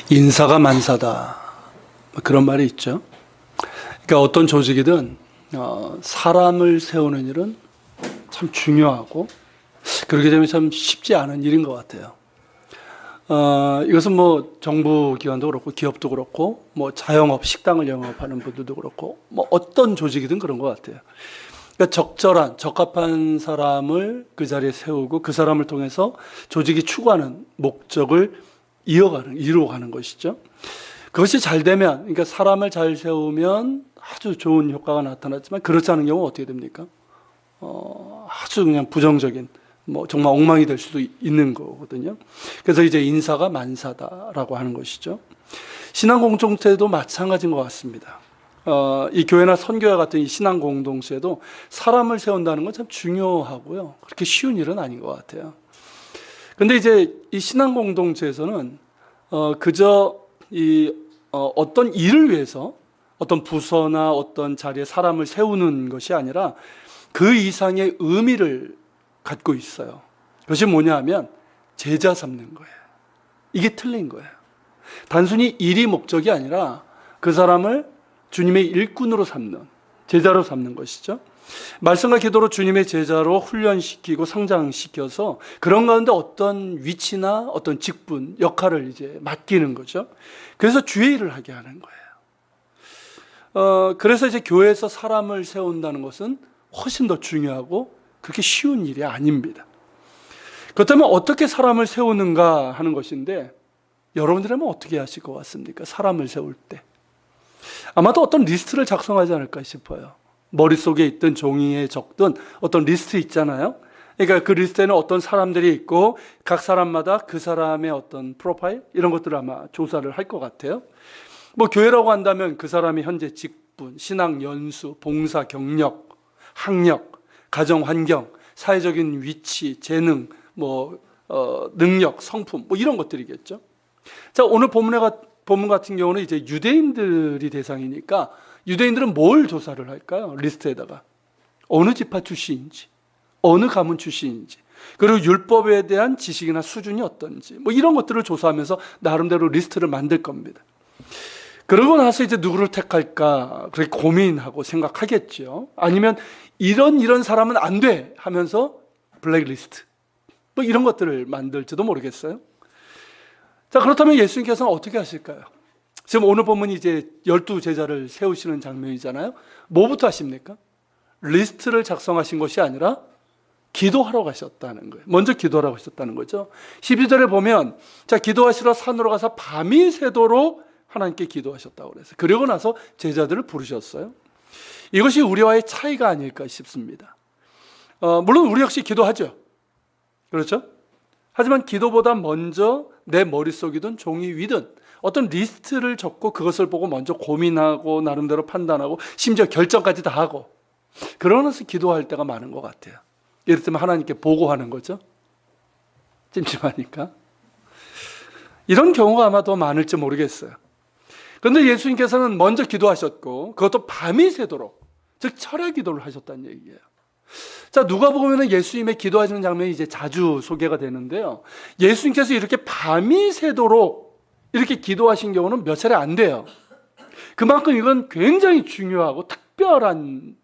인사가 만사다. 그런 말이 있죠. 그러니까 어떤 조직이든 사람을 세우는 일은 참 중요하고 그렇게 되면 참 쉽지 않은 일인 것 같아요. 이것은 뭐 정부 기관도 그렇고 기업도 그렇고 뭐 자영업, 식당을 영업하는 분들도 그렇고 뭐 어떤 조직이든 그런 것 같아요. 그러니까 적절한, 적합한 사람을 그 자리에 세우고 그 사람을 통해서 조직이 추구하는 목적을 이루어가는 것이죠. 그것이 잘 되면, 그러니까 사람을 잘 세우면 아주 좋은 효과가 나타났지만 그렇지 않은 경우는 어떻게 됩니까? 아주 그냥 부정적인, 뭐 정말 엉망이 될 수도 있는 거거든요. 그래서 이제 인사가 만사다라고 하는 것이죠. 신앙 공동체도 마찬가지인 것 같습니다. 이 교회나 선교회 같은 이 신앙 공동체도 사람을 세운다는 건 참 중요하고요. 그렇게 쉬운 일은 아닌 것 같아요. 근데 이제 이 신앙 공동체에서는 그저 어떤 일을 위해서 어떤 부서나 어떤 자리에 사람을 세우는 것이 아니라 그 이상의 의미를 갖고 있어요. 그것이 뭐냐 하면 제자 삼는 거예요. 이게 틀린 거예요. 단순히 일이 목적이 아니라 그 사람을 주님의 일꾼으로 삼는, 제자로 삼는 것이죠. 말씀과 기도로 주님의 제자로 훈련시키고 성장시켜서 그런 가운데 어떤 위치나 어떤 직분, 역할을 이제 맡기는 거죠. 그래서 주의 일을 하게 하는 거예요. 그래서 이제 교회에서 사람을 세운다는 것은 훨씬 더 중요하고 그렇게 쉬운 일이 아닙니다. 그렇다면 어떻게 사람을 세우는가 하는 것인데 여러분들은 어떻게 하실 것 같습니까? 사람을 세울 때. 아마도 어떤 리스트를 작성하지 않을까 싶어요. 머릿속에 있든 종이에 적든 어떤 리스트 있잖아요. 그러니까 그 리스트에는 어떤 사람들이 있고 각 사람마다 그 사람의 어떤 프로파일 이런 것들을 아마 조사를 할 것 같아요. 뭐 교회라고 한다면 그 사람의 현재 직분, 신앙 연수, 봉사 경력, 학력, 가정 환경, 사회적인 위치, 재능, 능력, 성품 뭐 이런 것들이겠죠. 자, 오늘 본문 같은 경우는 이제 유대인들이 대상이니까 유대인들은 뭘 조사를 할까요? 리스트에다가 어느 지파 출신인지, 어느 가문 출신인지, 그리고 율법에 대한 지식이나 수준이 어떤지 뭐 이런 것들을 조사하면서 나름대로 리스트를 만들 겁니다. 그러고 나서 이제 누구를 택할까 그렇게 고민하고 생각하겠죠. 아니면 이런 사람은 안 돼 하면서 블랙리스트 뭐 이런 것들을 만들지도 모르겠어요. 자, 그렇다면 예수님께서는 어떻게 하실까요? 지금 오늘 본문이 이제 12제자를 세우시는 장면이잖아요. 뭐부터 하십니까? 리스트를 작성하신 것이 아니라 기도하러 가셨다는 거예요. 먼저 기도하러 가셨다는 거죠. 12절에 보면 자, 기도하시러 산으로 가서 밤이 새도록 하나님께 기도하셨다고 그랬어요. 그러고 나서 제자들을 부르셨어요. 이것이 우리와의 차이가 아닐까 싶습니다. 물론 우리 역시 기도하죠. 그렇죠? 하지만 기도보다 먼저 내 머릿속이든 종이 위든 어떤 리스트를 적고 그것을 보고 먼저 고민하고 나름대로 판단하고 심지어 결정까지 다 하고 그러면서 기도할 때가 많은 것 같아요. 예를 들면 하나님께 보고하는 거죠. 찜찜하니까. 이런 경우가 아마 더 많을지 모르겠어요. 그런데 예수님께서는 먼저 기도하셨고 그것도 밤이 새도록, 즉 철야 기도를 하셨다는 얘기예요. 자, 누가복음에는 예수님의 기도하시는 장면이 이제 자주 소개가 되는데요. 예수님께서 이렇게 밤이 새도록 이렇게 기도하신 경우는 몇 차례 안 돼요. 그만큼 이건 굉장히 중요하고 특별한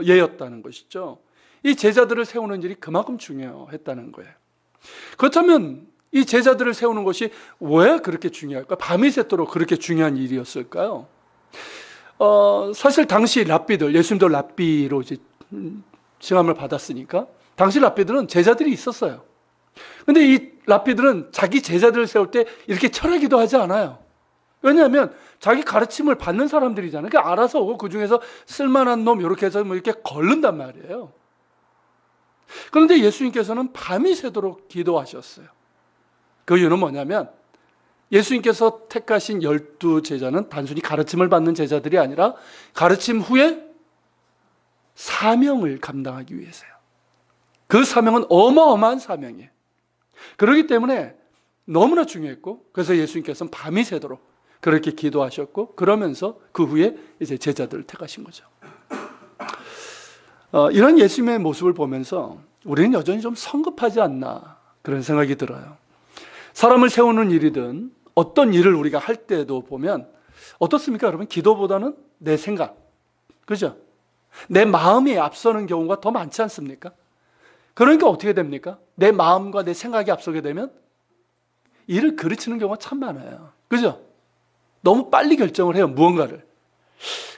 예였다는 것이죠. 이 제자들을 세우는 일이 그만큼 중요했다는 거예요. 그렇다면 이 제자들을 세우는 것이 왜 그렇게 중요할까? 밤이 새도록 그렇게 중요한 일이었을까요? 사실 당시 랍비들, 예수님도 랍비로 이제 칭함을 받았으니까 당시 랍비들은 제자들이 있었어요. 근데 이 랍비들은 자기 제자들을 세울 때 이렇게 철야기도 하지 않아요. 왜냐하면 자기 가르침을 받는 사람들이잖아요. 그러니까 알아서 오고 그 중에서 쓸만한 놈 이렇게 해서 뭐 이렇게 걸른단 말이에요. 그런데 예수님께서는 밤이 새도록 기도하셨어요. 그 이유는 뭐냐면 예수님께서 택하신 12제자는 단순히 가르침을 받는 제자들이 아니라 가르침 후에 사명을 감당하기 위해서요. 그 사명은 어마어마한 사명이에요. 그렇기 때문에 너무나 중요했고 그래서 예수님께서는 밤이 새도록 그렇게 기도하셨고 그러면서 그 후에 이제 제자들을 택하신 거죠. 이런 예수님의 모습을 보면서 우리는 여전히 좀 성급하지 않나 그런 생각이 들어요. 사람을 세우는 일이든 어떤 일을 우리가 할 때도 보면 어떻습니까, 여러분? 기도보다는 내 생각, 그죠? 내 마음이 앞서는 경우가 더 많지 않습니까? 그러니까 어떻게 됩니까? 내 마음과 내 생각이 앞서게 되면 일을 그르치는 경우가 참 많아요. 그죠? 너무 빨리 결정을 해요, 무언가를.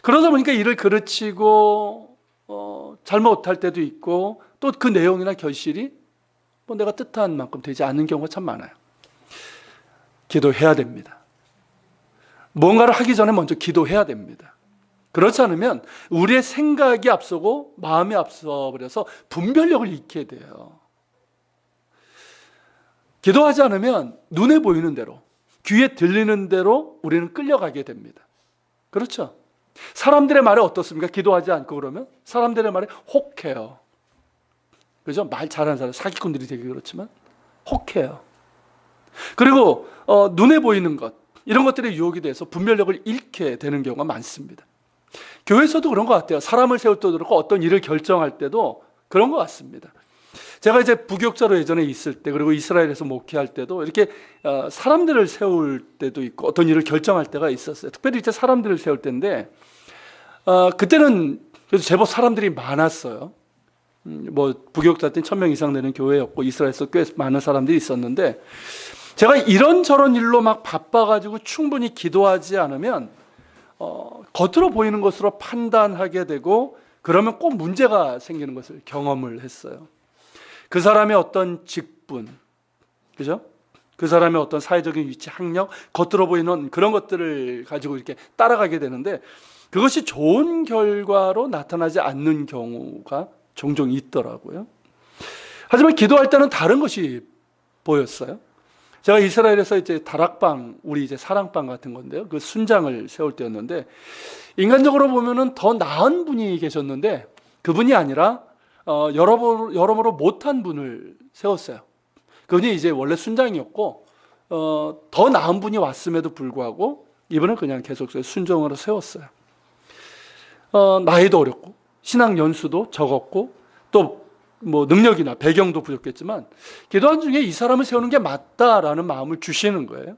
그러다 보니까 일을 그르치고 잘못할 때도 있고, 또 그 내용이나 결실이 뭐 내가 뜻한 만큼 되지 않는 경우가 참 많아요. 기도해야 됩니다. 뭔가를 하기 전에 먼저 기도해야 됩니다. 그렇지 않으면 우리의 생각이 앞서고 마음이 앞서버려서 분별력을 잃게 돼요. 기도하지 않으면 눈에 보이는 대로, 귀에 들리는 대로 우리는 끌려가게 됩니다. 그렇죠? 사람들의 말에 어떻습니까? 기도하지 않고 그러면 사람들의 말에 혹해요. 그죠? 말 잘하는 사람, 사기꾼들이 되게 그렇지만 혹해요. 그리고 눈에 보이는 것, 이런 것들에 유혹이 돼서 분별력을 잃게 되는 경우가 많습니다. 교회에서도 그런 것 같아요. 사람을 세울 때도 그렇고 어떤 일을 결정할 때도 그런 것 같습니다. 제가 이제 부교육자로 예전에 있을 때, 그리고 이스라엘에서 목회할 때도 이렇게 사람들을 세울 때도 있고 어떤 일을 결정할 때가 있었어요. 특별히 이제 사람들을 세울 때인데 그때는 그래도 제법 사람들이 많았어요. 뭐 부교육자 때는 1000명 이상 되는 교회였고 이스라엘에서 꽤 많은 사람들이 있었는데, 제가 이런저런 일로 막 바빠가지고 충분히 기도하지 않으면 겉으로 보이는 것으로 판단하게 되고, 그러면 꼭 문제가 생기는 것을 경험을 했어요. 그 사람의 어떤 직분, 그죠? 그 사람의 어떤 사회적인 위치, 학력, 겉으로 보이는 그런 것들을 가지고 이렇게 따라가게 되는데, 그것이 좋은 결과로 나타나지 않는 경우가 종종 있더라고요. 하지만 기도할 때는 다른 것이 보였어요. 제가 이스라엘에서 이제 다락방, 우리 이제 사랑방 같은 건데요, 그 순장을 세울 때였는데, 인간적으로 보면은 더 나은 분이 계셨는데 그분이 아니라 여러모로 못한 분을 세웠어요. 그분이 이제 원래 순장이었고 더 나은 분이 왔음에도 불구하고 이분은 그냥 계속 순정으로 세웠어요. 나이도 어렸고 신앙 연수도 적었고 또 뭐 능력이나 배경도 부족했지만 기도한 중에 이 사람을 세우는 게 맞다라는 마음을 주시는 거예요.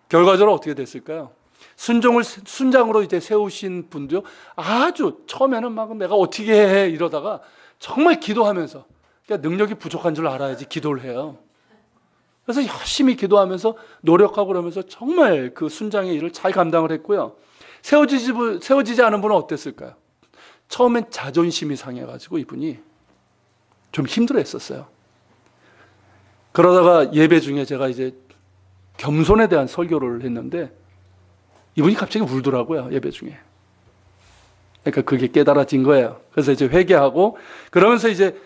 결과적으로 어떻게 됐을까요? 순장으로 이제 세우신 분도요, 아주 처음에는 막 내가 어떻게 해 이러다가 정말 기도하면서, 그러니까 능력이 부족한 줄 알아야지 기도를 해요. 그래서 열심히 기도하면서 노력하고 그러면서 정말 그 순장의 일을 잘 감당을 했고요. 세워지지 않은 분은 어땠을까요? 처음엔 자존심이 상해가지고 이분이 좀 힘들어했었어요. 그러다가 예배 중에 제가 이제 겸손에 대한 설교를 했는데 이분이 갑자기 울더라고요, 예배 중에. 그러니까 그게 깨달아진 거예요. 그래서 이제 회개하고 그러면서 이제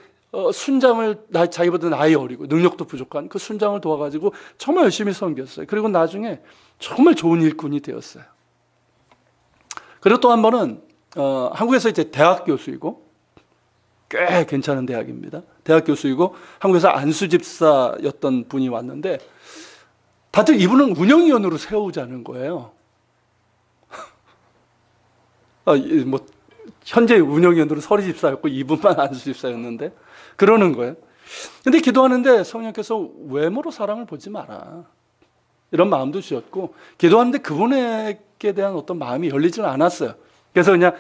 순장을, 자기보다 나이 어리고 능력도 부족한 그 순장을 도와가지고 정말 열심히 섬겼어요. 그리고 나중에 정말 좋은 일꾼이 되었어요. 그리고 또 한 번은 한국에서 이제 대학 교수이고 꽤 괜찮은 대학입니다. 대학 교수이고 한국에서 안수집사였던 분이 왔는데 다들 이분은 운영위원으로 세우자는 거예요. 뭐 현재 운영위원으로 서리집사였고 이분만 안수집사였는데 그러는 거예요. 근데 기도하는데 성령께서 외모로 사람을 보지 마라, 이런 마음도 주셨고, 기도하는데 그분에게 대한 어떤 마음이 열리지는 않았어요. 그래서 그냥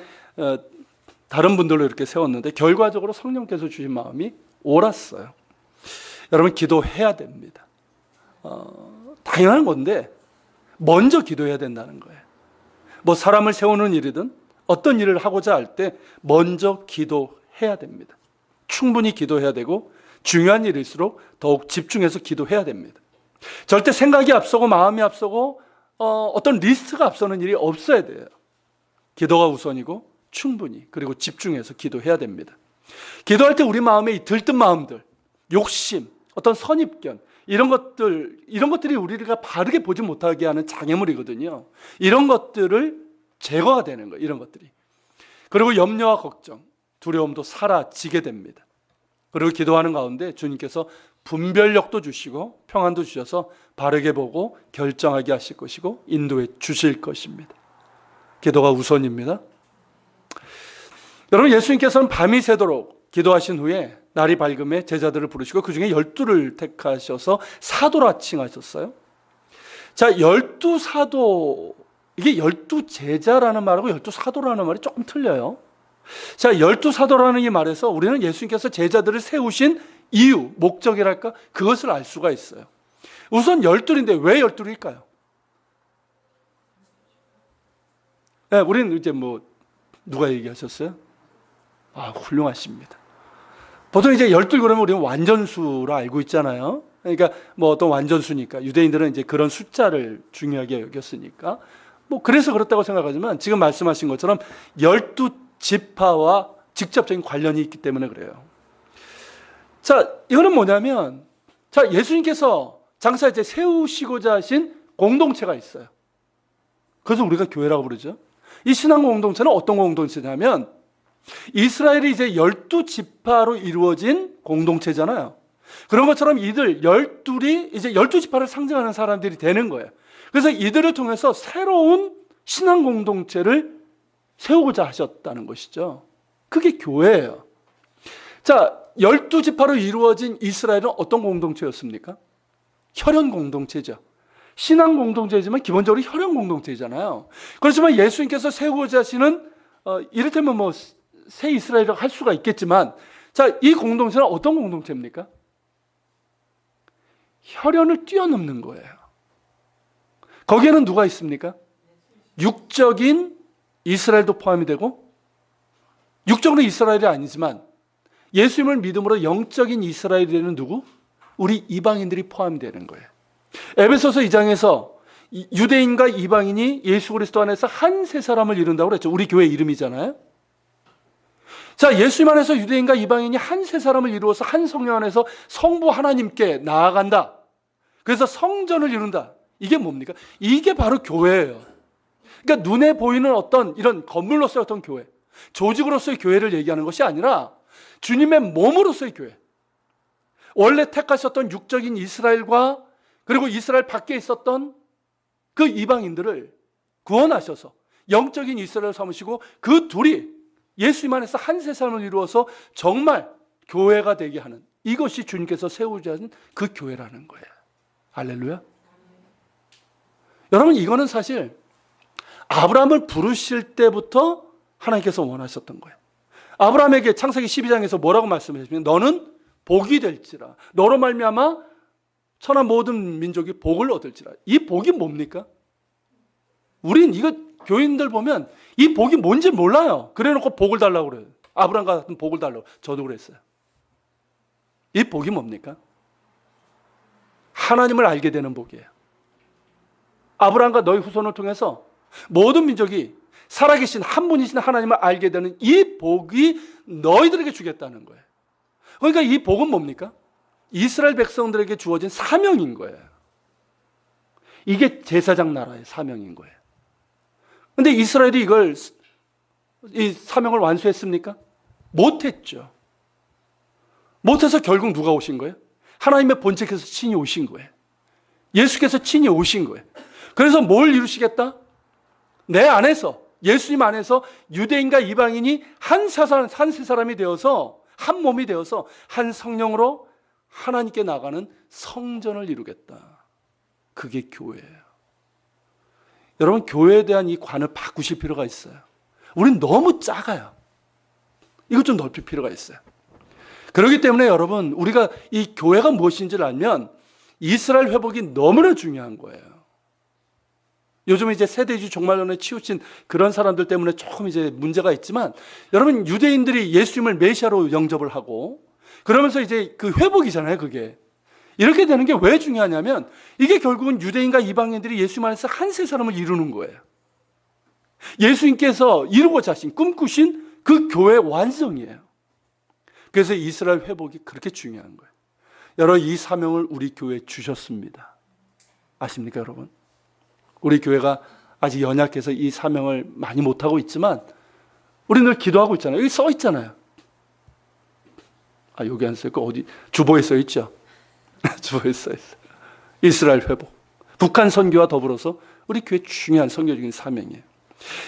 다른 분들로 이렇게 세웠는데 결과적으로 성령께서 주신 마음이 옳았어요. 여러분, 기도해야 됩니다. 당연한 건데 먼저 기도해야 된다는 거예요. 뭐 사람을 세우는 일이든 어떤 일을 하고자 할 때 먼저 기도해야 됩니다. 충분히 기도해야 되고 중요한 일일수록 더욱 집중해서 기도해야 됩니다. 절대 생각이 앞서고 마음이 앞서고 어떤 리스트가 앞서는 일이 없어야 돼요. 기도가 우선이고 충분히, 그리고 집중해서 기도해야 됩니다. 기도할 때 우리 마음에 이 들뜬 마음들, 욕심, 어떤 선입견, 이런 것들이 우리가 바르게 보지 못하게 하는 장애물이거든요. 이런 것들을 제거가 되는 거예요, 이런 것들이. 그리고 염려와 걱정, 두려움도 사라지게 됩니다. 그리고 기도하는 가운데 주님께서 분별력도 주시고 평안도 주셔서 바르게 보고 결정하게 하실 것이고 인도해 주실 것입니다. 기도가 우선입니다. 여러분, 예수님께서는 밤이 새도록 기도하신 후에 날이 밝음에 제자들을 부르시고 그 중에 12를 택하셔서 사도라 칭하셨어요. 자, 열두 사도, 이게 열두 제자라는 말하고 열두 사도라는 말이 조금 틀려요. 자, 열두 사도라는 이 말에서 우리는 예수님께서 제자들을 세우신 이유, 목적이랄까? 그것을 알 수가 있어요. 우선 열둘인데 왜 열둘일까요? 네, 우리는 이제 누가 얘기하셨어요? 아, 훌륭하십니다. 보통 이제 열둘 그러면 우리는 완전수로 알고 있잖아요. 그러니까 어떤 완전수니까. 유대인들은 이제 그런 숫자를 중요하게 여겼으니까. 그래서 그렇다고 생각하지만 지금 말씀하신 것처럼 12지파와 직접적인 관련이 있기 때문에 그래요. 자, 이거는 뭐냐면, 자, 예수님께서 장차 이제 세우시고자 하신 공동체가 있어요. 그래서 우리가 교회라고 부르죠. 이 신앙 공동체는 어떤 공동체냐면, 이스라엘이 이제 12지파로 이루어진 공동체잖아요. 그런 것처럼 이들 12이 이제 12지파를 상징하는 사람들이 되는 거예요. 그래서 이들을 통해서 새로운 신앙 공동체를 세우고자 하셨다는 것이죠. 그게 교회예요. 자, 12지파로 이루어진 이스라엘은 어떤 공동체였습니까? 혈연 공동체죠. 신앙 공동체지만 기본적으로 혈연 공동체잖아요. 그렇지만 예수님께서 세우고자 하시는 이를테면 새 이스라엘이라고 할 수가 있겠지만, 자, 이 공동체는 어떤 공동체입니까? 혈연을 뛰어넘는 거예요. 거기에는 누가 있습니까? 육적인 이스라엘도 포함이 되고, 육적으로 이스라엘이 아니지만 예수님을 믿음으로 영적인 이스라엘이 되는 누구? 우리 이방인들이 포함이 되는 거예요. 에베소서 2장에서 유대인과 이방인이 예수 그리스도 안에서 한 세 사람을 이룬다고 그랬죠. 우리 교회 이름이잖아요. 자, 예수님 안에서 유대인과 이방인이 한 세 사람을 이루어서 한 성령 안에서 성부 하나님께 나아간다. 그래서 성전을 이룬다. 이게 뭡니까? 이게 바로 교회예요. 그러니까 눈에 보이는 어떤 이런 건물로서의 어떤 교회, 조직으로서의 교회를 얘기하는 것이 아니라 주님의 몸으로서의 교회. 원래 택하셨던 육적인 이스라엘과 그리고 이스라엘 밖에 있었던 그 이방인들을 구원하셔서 영적인 이스라엘을 삼으시고 그 둘이 예수님 안에서 한 세 사람을 이루어서 정말 교회가 되게 하는, 이것이 주님께서 세우자 하신 그 교회라는 거예요. 할렐루야. 여러분, 이거는 사실 아브라함을 부르실 때부터 하나님께서 원하셨던 거예요. 아브라함에게 창세기 12장에서 뭐라고 말씀하셨냐면, 너는 복이 될지라, 너로 말미암아 천하 모든 민족이 복을 얻을지라. 이 복이 뭡니까? 우린 이거 교인들 보면 이 복이 뭔지 몰라요. 그래놓고 복을 달라고 그래요. 아브라함 같은 복을 달라고. 저도 그랬어요. 이 복이 뭡니까? 하나님을 알게 되는 복이에요. 아브라함과 너희 후손을 통해서 모든 민족이 살아계신 한 분이신 하나님을 알게 되는 이 복이 너희들에게 주겠다는 거예요. 그러니까 이 복은 뭡니까? 이스라엘 백성들에게 주어진 사명인 거예요. 이게 제사장 나라의 사명인 거예요. 근데 이스라엘이 이 사명을 완수했습니까? 못했죠. 못해서 결국 누가 오신 거예요? 하나님의 본체께서 친히 오신 거예요. 예수께서 친히 오신 거예요. 그래서 뭘 이루시겠다? 내 안에서, 예수님 안에서 유대인과 이방인이 한 세 사람이 되어서, 한 몸이 되어서 한 성령으로 하나님께 나가는 성전을 이루겠다. 그게 교회예요. 여러분, 교회에 대한 이 관을 바꾸실 필요가 있어요. 우린 너무 작아요. 이것 좀 넓힐 필요가 있어요. 그렇기 때문에 여러분, 우리가 이 교회가 무엇인지를 알면 이스라엘 회복이 너무나 중요한 거예요. 요즘 이제 세대주의 종말론에 치우친 그런 사람들 때문에 조금 이제 문제가 있지만, 여러분, 유대인들이 예수님을 메시아로 영접을 하고 그러면서 이제 그 회복이잖아요, 그게. 이렇게 되는 게 왜 중요하냐면, 이게 결국은 유대인과 이방인들이 예수님 안에서 한 세 사람을 이루는 거예요. 예수님께서 이루고자 하신, 꿈꾸신 그 교회의 완성이에요. 그래서 이스라엘 회복이 그렇게 중요한 거예요. 여러분, 이 사명을 우리 교회에 주셨습니다. 아십니까, 여러분? 우리 교회가 아직 연약해서 이 사명을 많이 못하고 있지만, 우리 늘 기도하고 있잖아요. 여기 써 있잖아요. 아, 여기 안 써 있고, 어디? 주보에 써 있죠. 주보에 써 있어요. 이스라엘 회복. 북한 선교와 더불어서 우리 교회 중요한 선교적인 사명이에요.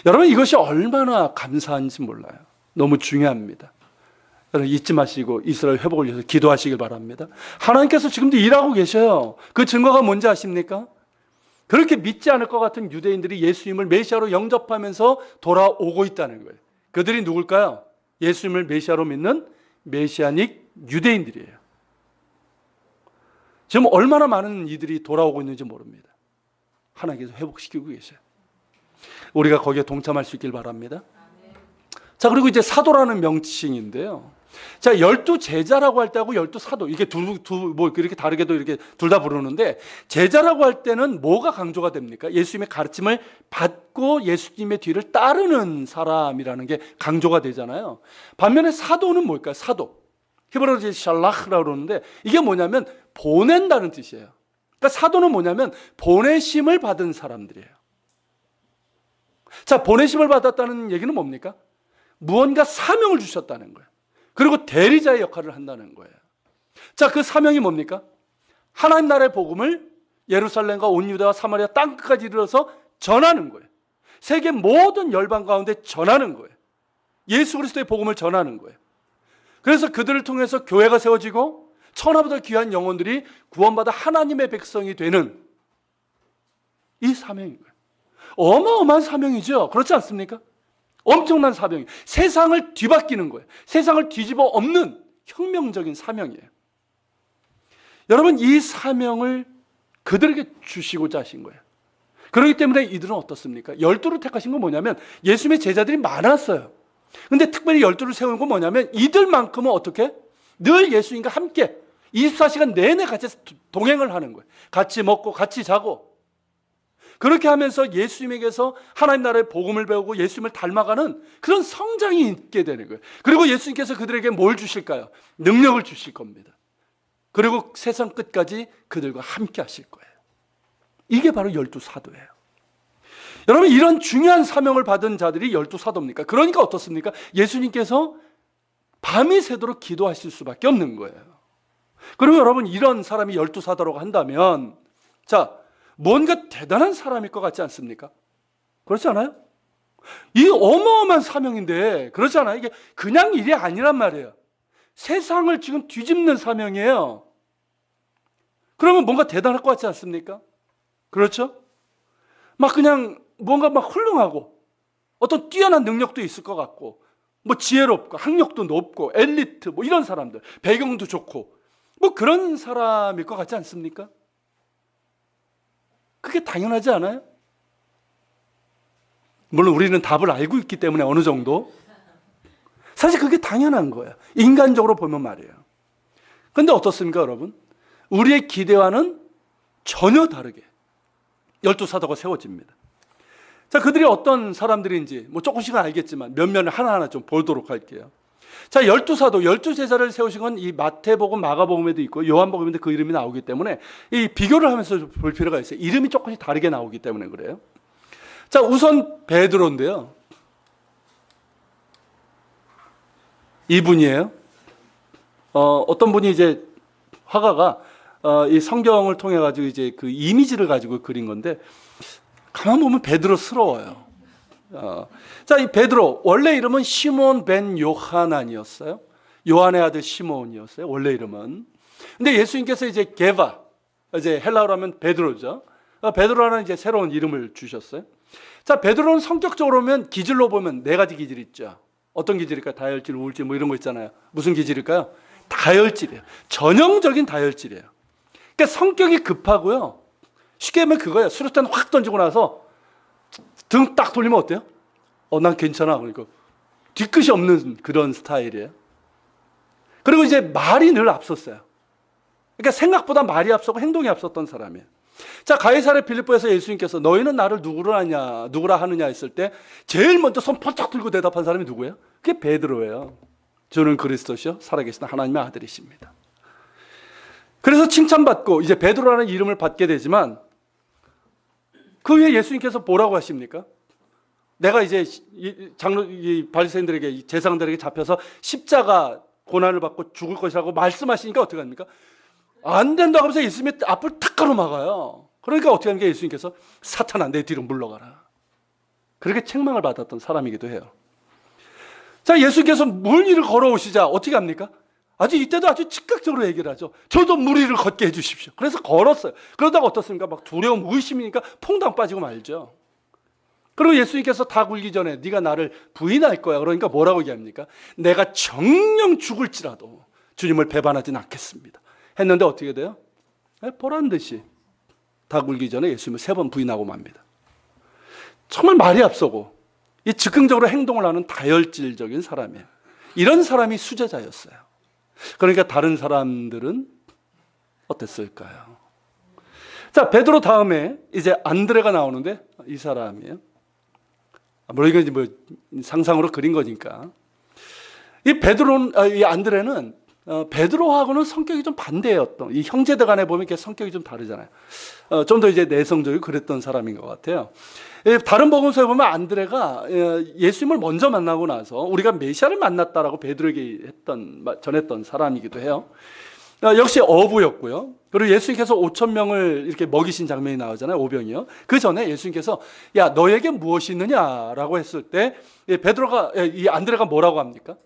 여러분, 이것이 얼마나 감사한지 몰라요. 너무 중요합니다. 여러분, 잊지 마시고 이스라엘 회복을 위해서 기도하시길 바랍니다. 하나님께서 지금도 일하고 계셔요. 그 증거가 뭔지 아십니까? 그렇게 믿지 않을 것 같은 유대인들이 예수님을 메시아로 영접하면서 돌아오고 있다는 거예요. 그들이 누굴까요? 예수님을 메시아로 믿는 메시아닉 유대인들이에요. 지금 얼마나 많은 이들이 돌아오고 있는지 모릅니다. 하나님께서 회복시키고 계셔요. 우리가 거기에 동참할 수 있길 바랍니다. 자, 그리고 이제 사도라는 명칭인데요. 자, 12제자라고 할 때하고 12사도, 이게 뭐 이렇게 다르게도 이렇게 둘 다 부르는데, 제자라고 할 때는 뭐가 강조가 됩니까? 예수님의 가르침을 받고 예수님의 뒤를 따르는 사람이라는 게 강조가 되잖아요. 반면에 사도는 뭘까요? 사도. 히브리어로 이제 샬라흐라고 그러는데, 이게 뭐냐면 보낸다는 뜻이에요. 그러니까 사도는 뭐냐면 보내심을 받은 사람들이에요. 자, 보내심을 받았다는 얘기는 뭡니까? 무언가 사명을 주셨다는 거예요. 그리고 대리자의 역할을 한다는 거예요. 자, 그 사명이 뭡니까? 하나님 나라의 복음을 예루살렘과 온 유다와 사마리아 땅끝까지 이르러서 전하는 거예요. 세계 모든 열방 가운데 전하는 거예요. 예수 그리스도의 복음을 전하는 거예요. 그래서 그들을 통해서 교회가 세워지고 천하보다 귀한 영혼들이 구원받아 하나님의 백성이 되는 이 사명인 거예요. 어마어마한 사명이죠. 그렇지 않습니까? 엄청난 사명이에요. 세상을 뒤바뀌는 거예요. 세상을 뒤집어 엎는 혁명적인 사명이에요. 여러분, 이 사명을 그들에게 주시고자 하신 거예요. 그렇기 때문에 이들은 어떻습니까? 12를 택하신 건 뭐냐면 예수님의 제자들이 많았어요. 근데 특별히 12를 세운 건 뭐냐면 이들만큼은 어떻게? 늘 예수님과 함께 24시간 내내 같이 동행을 하는 거예요. 같이 먹고 같이 자고. 그렇게 하면서 예수님에게서 하나님 나라의 복음을 배우고 예수님을 닮아가는 그런 성장이 있게 되는 거예요. 그리고 예수님께서 그들에게 뭘 주실까요? 능력을 주실 겁니다. 그리고 세상 끝까지 그들과 함께 하실 거예요. 이게 바로 12사도예요. 여러분, 이런 중요한 사명을 받은 자들이 12사도입니까? 그러니까 어떻습니까? 예수님께서 밤이 새도록 기도하실 수밖에 없는 거예요. 그리고 여러분, 이런 사람이 12사도라고 한다면, 자, 뭔가 대단한 사람일 것 같지 않습니까? 그렇지 않아요? 이게 어마어마한 사명인데, 그렇지 않아요? 이게 그냥 일이 아니란 말이에요. 세상을 지금 뒤집는 사명이에요. 그러면 뭔가 대단할 것 같지 않습니까? 그렇죠? 막 그냥 뭔가 막 훌륭하고 어떤 뛰어난 능력도 있을 것 같고 뭐 지혜롭고 학력도 높고 엘리트 뭐 이런 사람들, 배경도 좋고 뭐 그런 사람일 것 같지 않습니까? 그게 당연하지 않아요? 물론 우리는 답을 알고 있기 때문에 어느 정도 사실 그게 당연한 거예요. 인간적으로 보면 말이에요. 그런데 어떻습니까, 여러분? 우리의 기대와는 전혀 다르게 12사도가 세워집니다. 자, 그들이 어떤 사람들인지 뭐 조금씩은 알겠지만 몇몇을 하나하나 좀 보도록 할게요. 자, 12사도, 12제자를 세우신 건 이 마태복음, 마가복음에도 있고 요한복음에도 그 이름이 나오기 때문에 이 비교를 하면서 볼 필요가 있어요. 이름이 조금씩 다르게 나오기 때문에 그래요. 자, 우선 베드로인데요. 이분이에요. 어떤 분이 이제 화가가 이 성경을 통해 가지고 이제 그 이미지를 가지고 그린 건데 가만 보면 베드로스러워요. 자, 이 베드로 원래 이름은 시몬 벤 요하난이었어요. 요한의 아들 시몬이었어요. 원래 이름은. 근데 예수님께서 이제 게바, 이제 헬라어로 하면 베드로죠. 베드로라는 이제 새로운 이름을 주셨어요. 자, 베드로는 성격적으로 보면 기질로 보면 네 가지 기질이 있죠. 어떤 기질일까요? 다혈질, 우울질 뭐 이런 거 있잖아요. 무슨 기질일까요? 다혈질이에요. 전형적인 다혈질이에요. 그러니까 성격이 급하고요. 쉽게 하면 그거예요. 수류탄 확 던지고 나서 등 딱 돌리면 어때요? 난 괜찮아. 그러니까 뒤끝이 없는 그런 스타일이에요. 그리고 이제 말이 늘 앞섰어요. 그러니까 생각보다 말이 앞서고 행동이 앞섰던 사람이에요. 자, 가이사랴 빌립보에서 예수님께서 너희는 나를 누구라 하느냐 했을 때 제일 먼저 손 번쩍 들고 대답한 사람이 누구예요? 그게 베드로예요. 저는 그리스도시요 살아계신 하나님의 아들이십니다. 그래서 칭찬받고 이제 베드로라는 이름을 받게 되지만 그 후에 예수님께서 뭐라고 하십니까? 내가 이제 바리새인들에게 제사장들에게 잡혀서 십자가 고난을 받고 죽을 것이라고 말씀하시니까 어떻게 합니까? 안 된다고 하면서 예수님의 앞을 탁 가로막아요. 그러니까 어떻게 합니까? 예수님께서 사탄아 내 뒤로 물러가라. 그렇게 책망을 받았던 사람이기도 해요. 자, 예수님께서 물 위를 걸어오시자 어떻게 합니까? 아주 이때도 아주 즉각적으로 얘기를 하죠. 저도 무리를 걷게 해주십시오. 그래서 걸었어요. 그러다가 어떻습니까? 막 두려움, 의심이니까 퐁당 빠지고 말죠. 그리고 예수님께서 다 굴기 전에 네가 나를 부인할 거야. 그러니까 뭐라고 얘기합니까? 내가 정령 죽을지라도 주님을 배반하지는 않겠습니다. 했는데 어떻게 돼요? 보란 듯이 다 굴기 전에 예수님을 3번 부인하고 맙니다. 정말 말이 앞서고 이 즉흥적으로 행동을 하는 다혈질적인 사람이에요. 이런 사람이 수제자였어요. 그러니까 다른 사람들은 어땠을까요? 자, 베드로 다음에 이제 안드레가 나오는데 이 사람이에요. 물론 이건 뭐 상상으로 그린 거니까. 이 안드레는 베드로하고는 성격이 좀 반대였던, 이 형제들 간에 보면 이렇게 성격이 좀 다르잖아요. 좀 더 이제 내성적이고 그랬던 사람인 것 같아요. 다른 복음서에 보면 안드레가 예수님을 먼저 만나고 나서 우리가 메시아를 만났다라고 베드로에게 전했던 사람이기도 해요. 역시 어부였고요. 그리고 예수님께서 5,000명을 이렇게 먹이신 장면이 나오잖아요. 오병이요. 그 전에 예수님께서 야 너에게 무엇이 있느냐라고 했을 때 이 안드레가 뭐라고 합니까?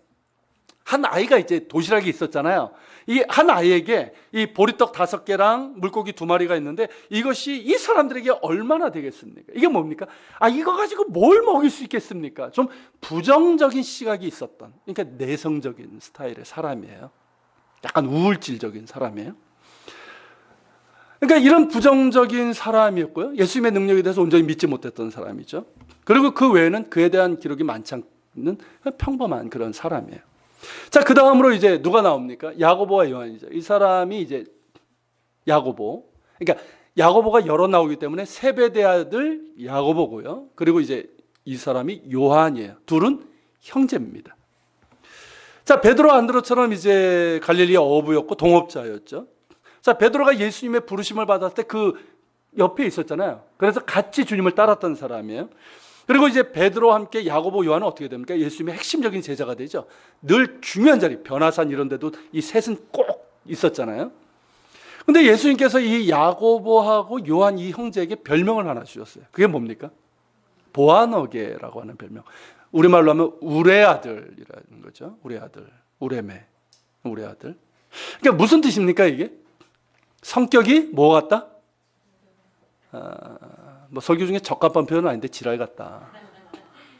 한 아이가 이제 도시락이 있었잖아요. 이 한 아이에게 이 보리떡 5개랑 물고기 2마리가 있는데 이것이 이 사람들에게 얼마나 되겠습니까? 이게 뭡니까? 이거 가지고 뭘 먹일 수 있겠습니까? 좀 부정적인 시각이 있었던, 그러니까 내성적인 스타일의 사람이에요. 약간 우울질적인 사람이에요. 그러니까 이런 부정적인 사람이었고요. 예수님의 능력에 대해서 온전히 믿지 못했던 사람이죠. 그리고 그 외에는 그에 대한 기록이 많지 않는 평범한 그런 사람이에요. 자, 그 다음으로 이제 누가 나옵니까? 야고보와 요한이죠. 이 사람이 이제 야고보. 그러니까 야고보가 여러 나오기 때문에 세베대 아들 야고보고요. 그리고 이제 이 사람이 요한이에요. 둘은 형제입니다. 자, 베드로 안드로처럼 이제 갈릴리의 어부였고 동업자였죠. 자, 베드로가 예수님의 부르심을 받았을 때 그 옆에 있었잖아요. 그래서 같이 주님을 따랐던 사람이에요. 그리고 이제 베드로와 함께 야고보, 요한은 어떻게 됩니까? 예수님의 핵심적인 제자가 되죠. 늘 중요한 자리, 변화산 이런 데도 이 셋은 꼭 있었잖아요. 근데 예수님께서 이 야고보하고 요한 이 형제에게 별명을 하나 주셨어요. 그게 뭡니까? 보아너게라고 하는 별명. 우리말로 하면 우레 아들이라는 거죠. 우레 아들, 우레메, 우레 아들. 그러니까 무슨 뜻입니까 이게? 성격이 뭐 같다? 뭐 설교 중에 적합한 표현은 아닌데 지랄 같다.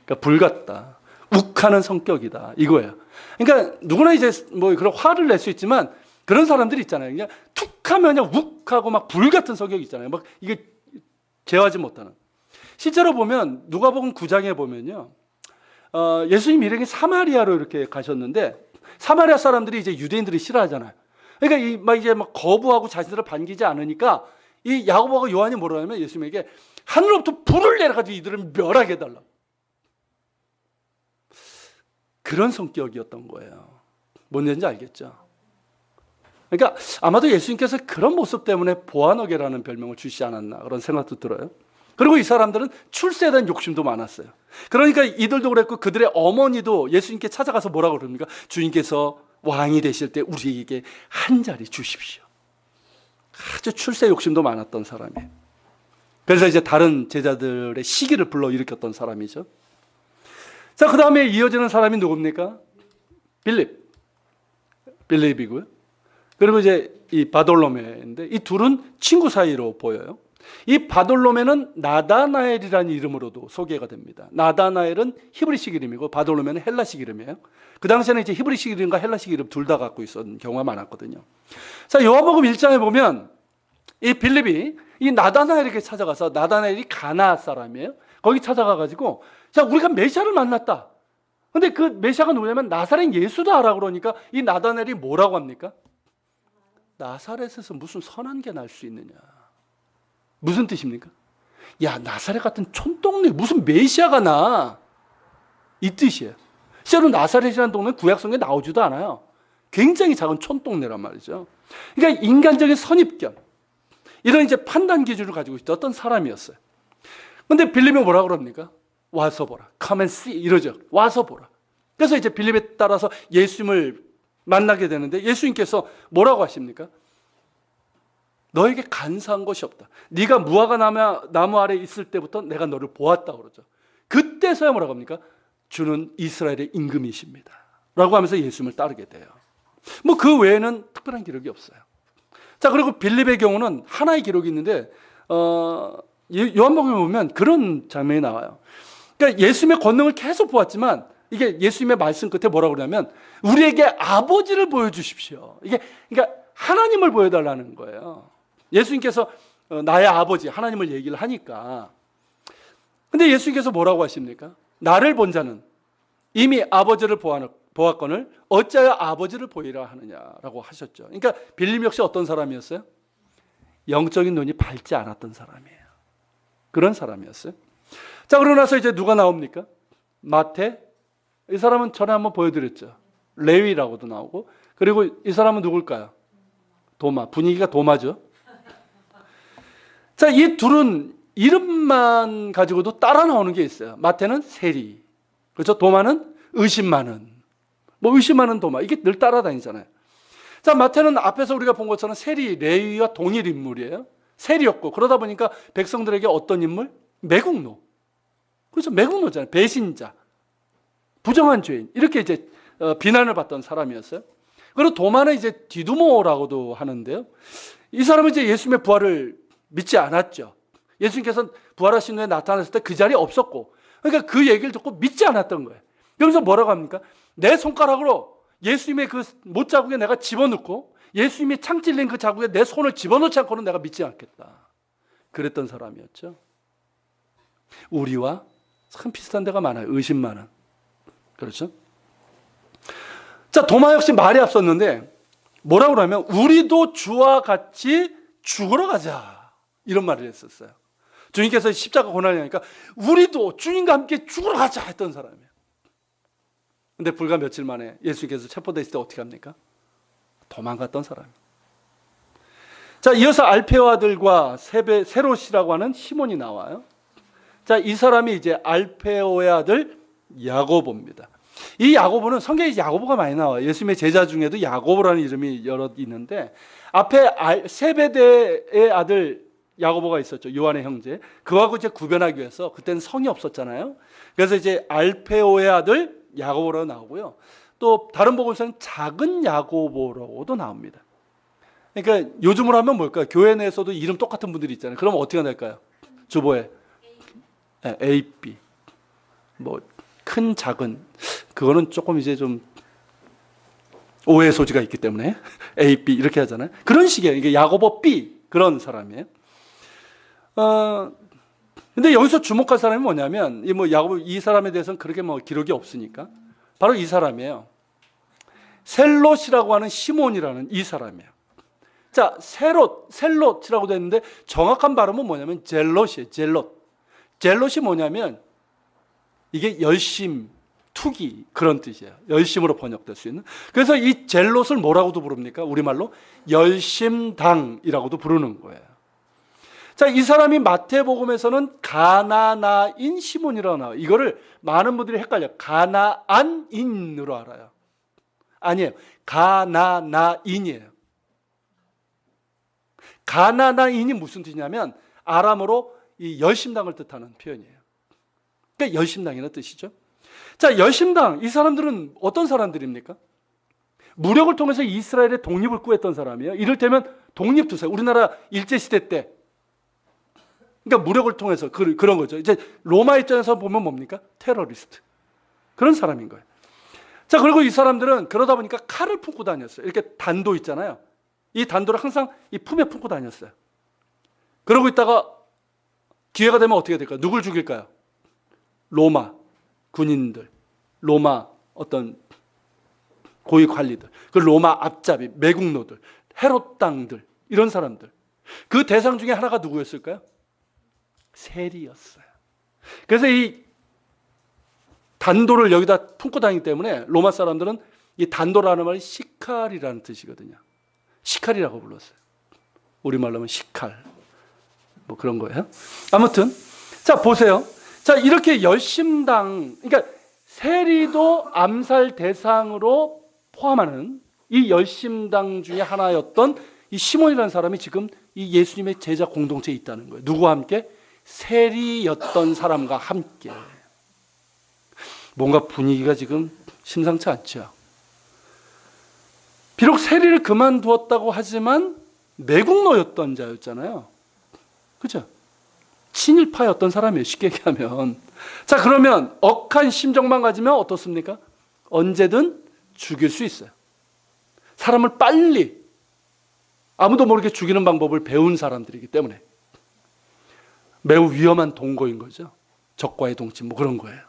그러니까 불 같다. 욱하는 성격이다. 이거예요. 그러니까 누구나 이제 뭐 그런 화를 낼 수 있지만 그런 사람들이 있잖아요. 그냥 툭하면 그냥 욱하고 막 불 같은 성격이 있잖아요. 막 이게 제어하지 못하는. 실제로 보면 누가복음 9장에 보면요. 예수님 일행이 사마리아로 이렇게 가셨는데 사마리아 사람들이 이제 유대인들이 싫어하잖아요. 그러니까 이제 막 거부하고 자신들을 반기지 않으니까 이 야고보가 요한이 뭐라 하면 예수님에게 하늘로부터 불을 내려가지고 이들을 멸하게 해달라. 그런 성격이었던 거예요. 뭔 얘기인지 알겠죠? 그러니까 아마도 예수님께서 그런 모습 때문에 보아너게라는 별명을 주시지 않았나 그런 생각도 들어요. 그리고 이 사람들은 출세에 대한 욕심도 많았어요. 그러니까 이들도 그랬고 그들의 어머니도 예수님께 찾아가서 뭐라고 그럽니까? 주님께서 왕이 되실 때 우리에게 한 자리 주십시오. 아주 출세 욕심도 많았던 사람이에요. 그래서 이제 다른 제자들의 시기를 불러일으켰던 사람이죠. 자, 그 다음에 이어지는 사람이 누굽니까? 빌립이고요. 그리고 이제 이 바돌로메인데 이 둘은 친구 사이로 보여요. 이 바돌로메는 나다나엘이라는 이름으로도 소개가 됩니다. 나다나엘은 히브리식 이름이고 바돌로메는 헬라식 이름이에요. 그 당시에는 이제 히브리식 이름과 헬라식 이름 둘 다 갖고 있었던 경우가 많았거든요. 자, 요한복음 1장에 보면 이 빌립이 이 나다나엘에게 찾아가서, 나다나엘이 가나 사람이에요. 거기 찾아가가지고 자, 우리가 메시아를 만났다. 근데 그 메시아가 누구냐면 나사렛 예수다라고 그러니까 이 나다나엘이 뭐라고 합니까? 나사렛에서 무슨 선한 게 날 수 있느냐. 무슨 뜻입니까? 야, 나사렛 같은 촌동네 무슨 메시아가 나. 이 뜻이에요. 실제로 나사렛이라는 동네는 구약성경에 나오지도 않아요. 굉장히 작은 촌동네란 말이죠. 그러니까 인간적인 선입견, 이런 이제 판단 기준을 가지고 있었던 사람이었어요. 근데 빌립이 뭐라고 그럽니까? 와서 보라. Come and see. 이러죠. 와서 보라. 그래서 이제 빌립에 따라서 예수님을 만나게 되는데 예수님께서 뭐라고 하십니까? 너에게 간사한 것이 없다. 네가 무화과 나무 아래 있을 때부터 내가 너를 보았다 그러죠. 그때서야 뭐라고 합니까? 주는 이스라엘의 임금이십니다 라고 하면서 예수님을 따르게 돼요. 뭐 그 외에는 특별한 기록이 없어요. 자, 그리고 빌립의 경우는 하나의 기록이 있는데 요한복음에 보면 그런 장면이 나와요. 그러니까 예수님의 권능을 계속 보았지만 이게 예수님의 말씀 끝에 뭐라고 그러냐면 우리에게 아버지를 보여주십시오. 이게 그러니까 하나님을 보여달라는 거예요. 예수님께서 나의 아버지 하나님을 얘기를 하니까. 근데 예수님께서 뭐라고 하십니까? 나를 본 자는 이미 아버지를 보았거늘 어찌하여 아버지를 보이라 하느냐라고 하셨죠. 그러니까 빌립 역시 어떤 사람이었어요? 영적인 눈이 밝지 않았던 사람이에요. 그런 사람이었어요. 자, 그러고 나서 이제 누가 나옵니까? 마태. 이 사람은 전에 한번 보여드렸죠. 레위라고도 나오고. 그리고 이 사람은 누굴까요? 도마. 분위기가 도마죠. 자, 이 둘은 이름만 가지고도 따라 나오는 게 있어요. 마태는 세리. 그렇죠? 도마는 의심 많은. 뭐 의심 많은 도마. 이게 늘 따라다니잖아요. 자, 마태는 앞에서 우리가 본 것처럼 세리, 레위와 동일 인물이에요. 세리였고, 그러다 보니까 백성들에게 어떤 인물? 매국노. 그렇죠? 매국노잖아요. 배신자, 부정한 죄인. 이렇게 이제 비난을 받던 사람이었어요. 그리고 도마는 이제 디두모라고도 하는데요. 이 사람은 이제 예수님의 부활을 믿지 않았죠. 예수님께서 부활하신 후에 나타났을 때 그 자리에 없었고, 그러니까 그 얘기를 듣고 믿지 않았던 거예요. 그러면서 뭐라고 합니까? 내 손가락으로 예수님의 그 못자국에 내가 집어넣고 예수님이 창찔린 그 자국에 내 손을 집어넣지 않고는 내가 믿지 않겠다. 그랬던 사람이었죠. 우리와 참 비슷한 데가 많아요. 의심 많은. 그렇죠? 자, 도마 역시 말이 앞섰는데 뭐라고 그러면 우리도 주와 같이 죽으러 가자. 이런 말을 했었어요. 주님께서 십자가 고난이니까 우리도 주님과 함께 죽으러 가자 했던 사람이에요. 근데 불과 며칠 만에 예수님께서 체포됐을 때 어떻게 합니까? 도망갔던 사람이에요. 자, 이어서 알페오 아들과 세롯이라고 하는 시몬이 나와요. 자, 이 사람이 이제 알페오의 아들 야고보입니다. 이 야고보는 성경에 야고보가 많이 나와요. 예수님의 제자 중에도 야고보라는 이름이 여럿 있는데 앞에 세베대의 아들 야고보가 있었죠. 요한의 형제. 그하고 이제 구별하기 위해서 그때는 성이 없었잖아요. 그래서 이제 알페오의 아들 야고보라고 나오고요. 또 다른 복음서는 작은 야고보라고도 나옵니다. 그러니까 요즘으로 하면 뭘까요? 교회 내에서도 이름 똑같은 분들이 있잖아요. 그럼 어떻게 될까요? 주보에 A, B, 뭐 큰, 작은, 그거는 조금 이제 좀 오해 소지가 있기 때문에 A, B 이렇게 하잖아요. 그런 식이에요. 이게 야고보 B 그런 사람이에요. 근데 여기서 주목할 사람이 뭐냐면 야고보 이 사람에 대해서는 그렇게 뭐 기록이 없으니까 바로 이 사람이에요. 셀롯이라고 하는 시몬이라는 이 사람이에요. 자, 셀롯이라고 됐는데 정확한 발음은 뭐냐면 젤롯이에요. 젤롯이 뭐냐면 이게 열심, 투기 그런 뜻이에요. 열심으로 번역될 수 있는. 그래서 이 젤롯을 뭐라고도 부릅니까? 우리말로 열심당이라고도 부르는 거예요. 자, 이 사람이 마태복음에서는 가나나인 시몬이라고 나와요. 이거를 많은 분들이 헷갈려요. 가나안인으로 알아요. 아니에요. 가나나인이에요. 가나나인이 무슨 뜻이냐면 아람어로 이 열심당을 뜻하는 표현이에요. 그러니까 열심당이라는 뜻이죠. 자, 열심당, 이 사람들은 어떤 사람들입니까? 무력을 통해서 이스라엘의 독립을 구했던 사람이에요. 이를테면 독립투사, 우리나라 일제시대 때. 그러니까 무력을 통해서 그런 거죠. 이제 로마 입장에서 보면 뭡니까? 테러리스트. 그런 사람인 거예요. 자, 그리고 이 사람들은 그러다 보니까 칼을 품고 다녔어요. 이렇게 단도 있잖아요. 이 단도를 항상 이 품에 품고 다녔어요. 그러고 있다가 기회가 되면 어떻게 될까요? 누굴 죽일까요? 로마 군인들, 로마 어떤 고위 관리들, 그 로마 앞잡이, 매국노들, 헤롯 당들, 이런 사람들. 그 대상 중에 하나가 누구였을까요? 세리였어요. 그래서 이 단도를 여기다 품고 다니기 때문에 로마 사람들은 이 단도라는 말이 시칼이라는 뜻이거든요. 시칼이라고 불렀어요. 우리말로 하면 시칼. 뭐 그런 거예요. 아무튼 자, 보세요. 자, 이렇게 열심당, 그러니까 세리도 암살 대상으로 포함하는 이 열심당 중에 하나였던 이 시몬이라는 사람이 지금 이 예수님의 제자 공동체에 있다는 거예요. 누구와 함께? 세리였던 사람과 함께. 뭔가 분위기가 지금 심상치 않죠. 비록 세리를 그만두었다고 하지만 매국노였던 자였잖아요. 그죠? 친일파였던 사람이에요. 쉽게 얘기하면. 자, 그러면 억한 심정만 가지면 어떻습니까? 언제든 죽일 수 있어요. 사람을 빨리 아무도 모르게 죽이는 방법을 배운 사람들이기 때문에 매우 위험한 동거인 거죠. 적과의 동침 뭐 그런 거예요.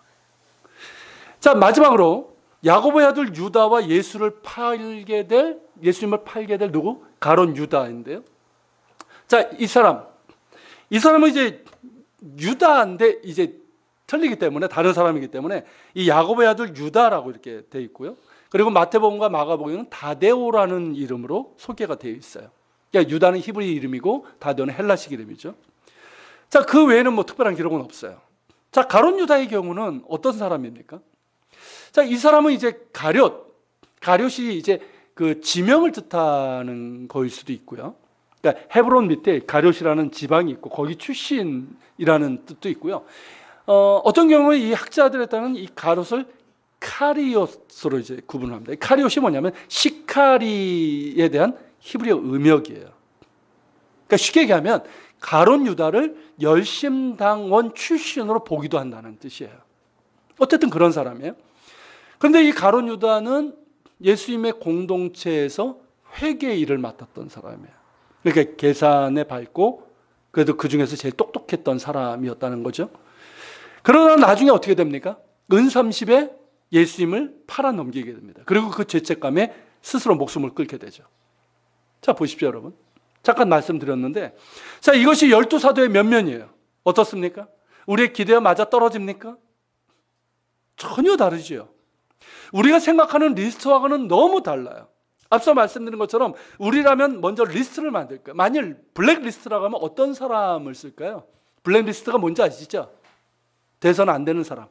자, 마지막으로 야고보의 아들 유다와 예수님을 팔게 될 누구? 가룟 유다인데요. 자, 이 사람은 이제 유다인데 이제 틀리기 때문에 다른 사람이기 때문에 이 야고보의 아들 유다라고 이렇게 돼 있고요. 그리고 마태복음과 마가복음은 다데오라는 이름으로 소개가 되어 있어요. 그러니까 유다는 히브리 이름이고 다데오는 헬라식 이름이죠. 자, 그 외에는 뭐 특별한 기록은 없어요. 자, 가룟 유다의 경우는 어떤 사람입니까? 자, 이 사람은 이제 가룟이 이제 그 지명을 뜻하는 거일 수도 있고요. 그러니까 헤브론 밑에 가룟이라는 지방이 있고 거기 출신이라는 뜻도 있고요. 어떤 경우에 이 학자들에 따르면 이 가룟을 카리옷으로 이제 구분을 합니다. 카리옷이 뭐냐면 시카리에 대한 히브리어 음역이에요. 그러니까 쉽게 얘기하면 가룟 유다를 열심당원 출신으로 보기도 한다는 뜻이에요. 어쨌든 그런 사람이에요. 그런데 이 가룟 유다는 예수님의 공동체에서 회계 일을 맡았던 사람이에요. 그러니까 계산에 밝고 그래도 그 중에서 제일 똑똑했던 사람이었다는 거죠. 그러나 나중에 어떻게 됩니까? 은30에 예수님을 팔아넘기게 됩니다. 그리고 그 죄책감에 스스로 목숨을 끊게 되죠. 자, 보십시오, 여러분. 잠깐 말씀드렸는데, 자, 이것이 12사도의 면면이에요. 어떻습니까? 우리의 기대와 맞아 떨어집니까? 전혀 다르죠. 우리가 생각하는 리스트와는 너무 달라요. 앞서 말씀드린 것처럼 우리라면 먼저 리스트를 만들 거예요. 만일 블랙리스트라고 하면 어떤 사람을 쓸까요? 블랙리스트가 뭔지 아시죠? 돼서는 안 되는 사람.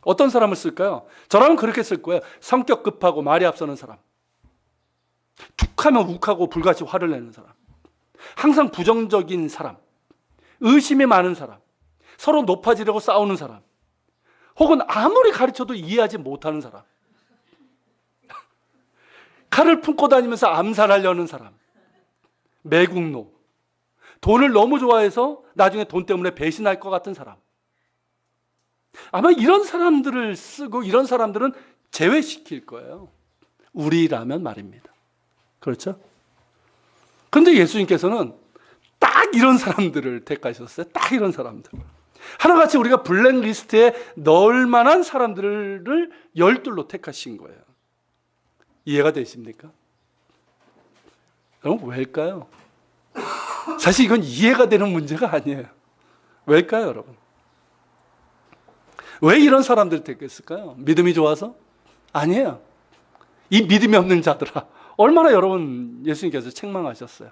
어떤 사람을 쓸까요? 저라면 그렇게 쓸 거예요. 성격 급하고 말이 앞서는 사람. 툭하면 욱하고 불같이 화를 내는 사람. 항상 부정적인 사람. 의심이 많은 사람. 서로 높아지려고 싸우는 사람. 혹은 아무리 가르쳐도 이해하지 못하는 사람. 칼을 품고 다니면서 암살하려는 사람. 매국노. 돈을 너무 좋아해서 나중에 돈 때문에 배신할 것 같은 사람. 아마 이런 사람들을 쓰고 이런 사람들은 제외시킬 거예요. 우리라면 말입니다. 그렇죠? 그런데 예수님께서는 딱 이런 사람들을 택하셨어요. 딱 이런 사람들. 하나같이 우리가 블랙리스트에 넣을 만한 사람들을 12로 택하신 거예요. 이해가 되십니까? 그럼 왜일까요? 사실 이건 이해가 되는 문제가 아니에요. 왜일까요, 여러분? 왜 이런 사람들을 택했을까요? 믿음이 좋아서? 아니에요. 이 믿음이 없는 자들아, 얼마나 여러분 예수님께서 책망하셨어요.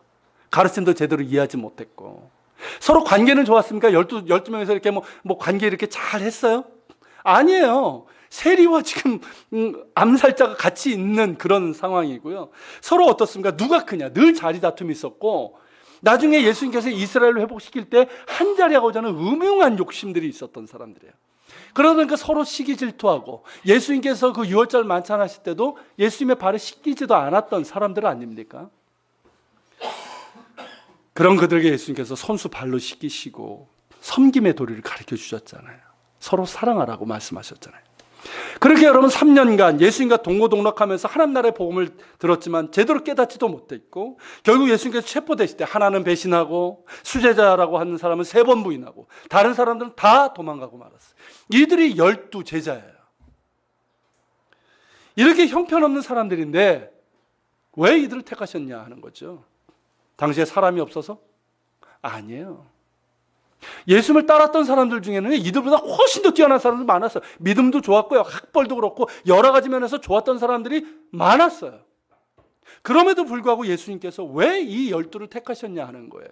가르침도 제대로 이해하지 못했고. 서로 관계는 좋았습니까? 12명에서 이렇게 뭐 관계 이렇게 잘 했어요? 아니에요. 세리와 지금 암살자가 같이 있는 그런 상황이고요. 서로 어떻습니까? 누가 크냐? 늘 자리 다툼이 있었고, 나중에 예수님께서 이스라엘을 회복시킬 때 한 자리 하고자 하는 음흉한 욕심들이 있었던 사람들이에요. 그러니까 서로 시기 질투하고, 예수님께서 그 유월절 만찬하실 때도 예수님의 발을 씻기지도 않았던 사람들 아닙니까? 그런 그들에게 예수님께서 손수 발로 씻기시고 섬김의 도리를 가르쳐 주셨잖아요. 서로 사랑하라고 말씀하셨잖아요. 그렇게 여러분 3년간 예수님과 동고동락하면서 하나님 나라의 복음을 들었지만 제대로 깨닫지도 못했고, 결국 예수님께서 체포되실 때 하나는 배신하고 수제자라고 하는 사람은 3번 부인하고 다른 사람들은 다 도망가고 말았어요. 이들이 12 제자예요. 이렇게 형편없는 사람들인데 왜 이들을 택하셨냐 하는 거죠. 당시에 사람이 없어서? 아니에요. 예수님을 따랐던 사람들 중에는 이들보다 훨씬 더 뛰어난 사람들 많았어요. 믿음도 좋았고요. 학벌도 그렇고 여러 가지 면에서 좋았던 사람들이 많았어요. 그럼에도 불구하고 예수님께서 왜 이 12를 택하셨냐 하는 거예요.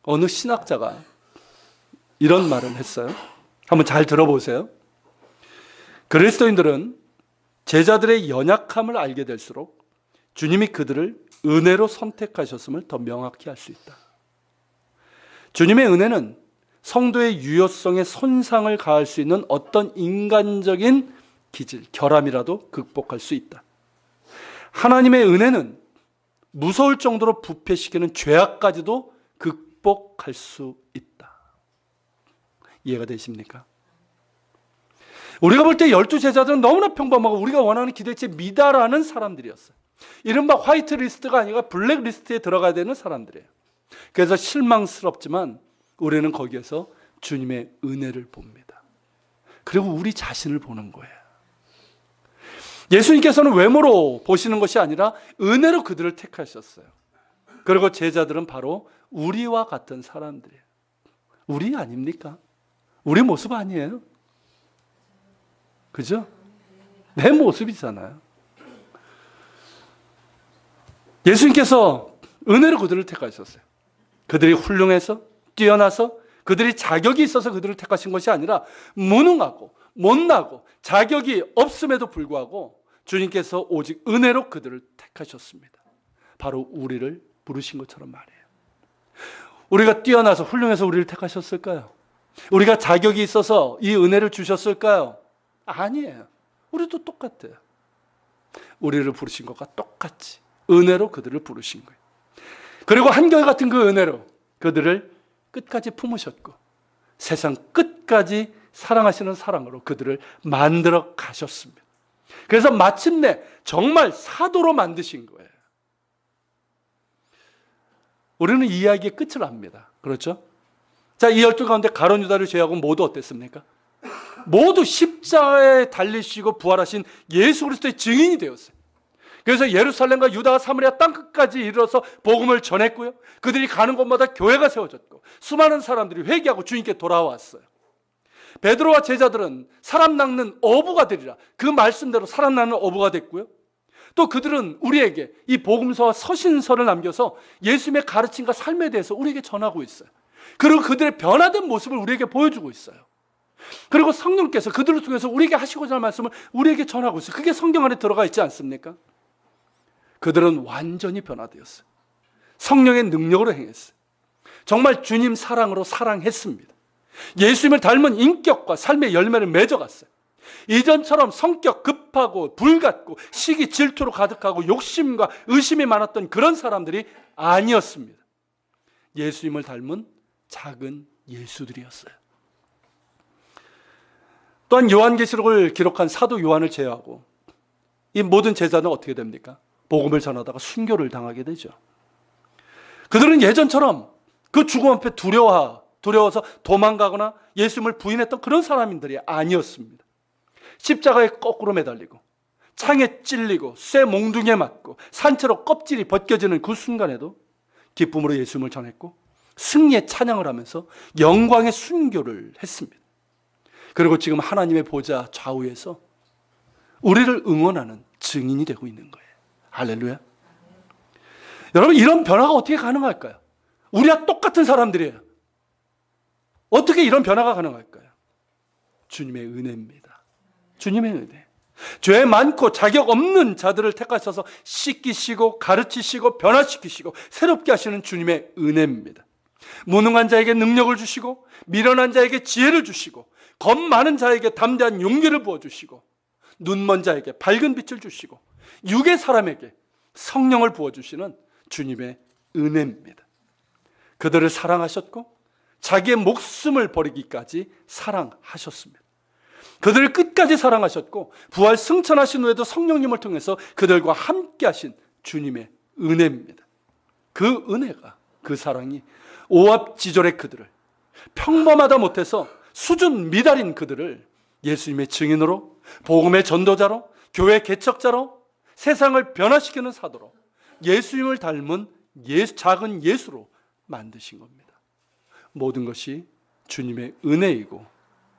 어느 신학자가 이런 말을 했어요. 한번 잘 들어보세요. 그리스도인들은 제자들의 연약함을 알게 될수록 주님이 그들을 은혜로 선택하셨음을 더 명확히 알 수 있다. 주님의 은혜는 성도의 유효성에 손상을 가할 수 있는 어떤 인간적인 기질, 결함이라도 극복할 수 있다. 하나님의 은혜는 무서울 정도로 부패시키는 죄악까지도 극복할 수 있다. 이해가 되십니까? 우리가 볼 때 12제자들은 너무나 평범하고 우리가 원하는 기대치에 미달하는 사람들이었어요. 이른바 화이트 리스트가 아니라 블랙 리스트에 들어가야 되는 사람들이에요. 그래서 실망스럽지만 우리는 거기에서 주님의 은혜를 봅니다. 그리고 우리 자신을 보는 거예요. 예수님께서는 외모로 보시는 것이 아니라 은혜로 그들을 택하셨어요. 그리고 제자들은 바로 우리와 같은 사람들이에요. 우리 아닙니까? 우리 모습 아니에요? 그죠? 내 모습이잖아요. 예수님께서 은혜로 그들을 택하셨어요. 그들이 훌륭해서, 뛰어나서, 그들이 자격이 있어서 그들을 택하신 것이 아니라 무능하고 못나고 자격이 없음에도 불구하고 주님께서 오직 은혜로 그들을 택하셨습니다. 바로 우리를 부르신 것처럼 말이에요. 우리가 뛰어나서 훌륭해서 우리를 택하셨을까요? 우리가 자격이 있어서 이 은혜를 주셨을까요? 아니에요. 우리도 똑같아요. 우리를 부르신 것과 똑같이 은혜로 그들을 부르신 거예요. 그리고 한결같은 그 은혜로 그들을 끝까지 품으셨고 세상 끝까지 사랑하시는 사랑으로 그들을 만들어 가셨습니다. 그래서 마침내 정말 사도로 만드신 거예요. 우리는 이 이야기의 끝을 압니다. 그렇죠? 자, 이 12 가운데 가룟 유다를 제외하고 모두 어땠습니까? 모두 십자가에 달리시고 부활하신 예수 그리스도의 증인이 되었어요. 그래서 예루살렘과 유다와 사마리아 땅끝까지 이르러서 복음을 전했고요. 그들이 가는 곳마다 교회가 세워졌고 수많은 사람들이 회개하고 주님께 돌아왔어요. 베드로와 제자들은 사람 낚는 어부가 되리라. 그 말씀대로 사람 낚는 어부가 됐고요. 또 그들은 우리에게 이 복음서와 서신서를 남겨서 예수님의 가르침과 삶에 대해서 우리에게 전하고 있어요. 그리고 그들의 변화된 모습을 우리에게 보여주고 있어요. 그리고 성령께서 그들을 통해서 우리에게 하시고자 할 말씀을 우리에게 전하고 있어요. 그게 성경 안에 들어가 있지 않습니까? 그들은 완전히 변화되었어요. 성령의 능력으로 행했어요. 정말 주님 사랑으로 사랑했습니다. 예수님을 닮은 인격과 삶의 열매를 맺어갔어요. 이전처럼 성격 급하고 불같고 시기 질투로 가득하고 욕심과 의심이 많았던 그런 사람들이 아니었습니다. 예수님을 닮은 작은 예수들이었어요. 또한 요한계시록을 기록한 사도 요한을 제외하고 이 모든 제자는 어떻게 됩니까? 복음을 전하다가 순교를 당하게 되죠. 그들은 예전처럼 그 죽음 앞에 두려워서 도망가거나 예수님을 부인했던 그런 사람들이 아니었습니다. 십자가에 거꾸로 매달리고 창에 찔리고 쇠 몽둥이에 맞고 산채로 껍질이 벗겨지는 그 순간에도 기쁨으로 예수님을 전했고 승리의 찬양을 하면서 영광의 순교를 했습니다. 그리고 지금 하나님의 보좌 좌우에서 우리를 응원하는 증인이 되고 있는 거예요. 할렐루야. 여러분, 이런 변화가 어떻게 가능할까요? 우리와 똑같은 사람들이에요. 어떻게 이런 변화가 가능할까요? 주님의 은혜입니다. 주님의 은혜. 죄 많고 자격 없는 자들을 택하셔서 씻기시고 가르치시고 변화시키시고 새롭게 하시는 주님의 은혜입니다. 무능한 자에게 능력을 주시고 미련한 자에게 지혜를 주시고 겁 많은 자에게 담대한 용기를 부어주시고 눈먼 자에게 밝은 빛을 주시고 육의 사람에게 성령을 부어주시는 주님의 은혜입니다. 그들을 사랑하셨고 자기의 목숨을 버리기까지 사랑하셨습니다. 그들을 끝까지 사랑하셨고 부활 승천하신 후에도 성령님을 통해서 그들과 함께 하신 주님의 은혜입니다. 그 은혜가, 그 사랑이 오합지졸의 그들을, 평범하다 못해서 수준 미달인 그들을 예수님의 증인으로, 복음의 전도자로, 교회 개척자로, 세상을 변화시키는 사도로, 예수님을 닮은 작은 예수로 만드신 겁니다. 모든 것이 주님의 은혜이고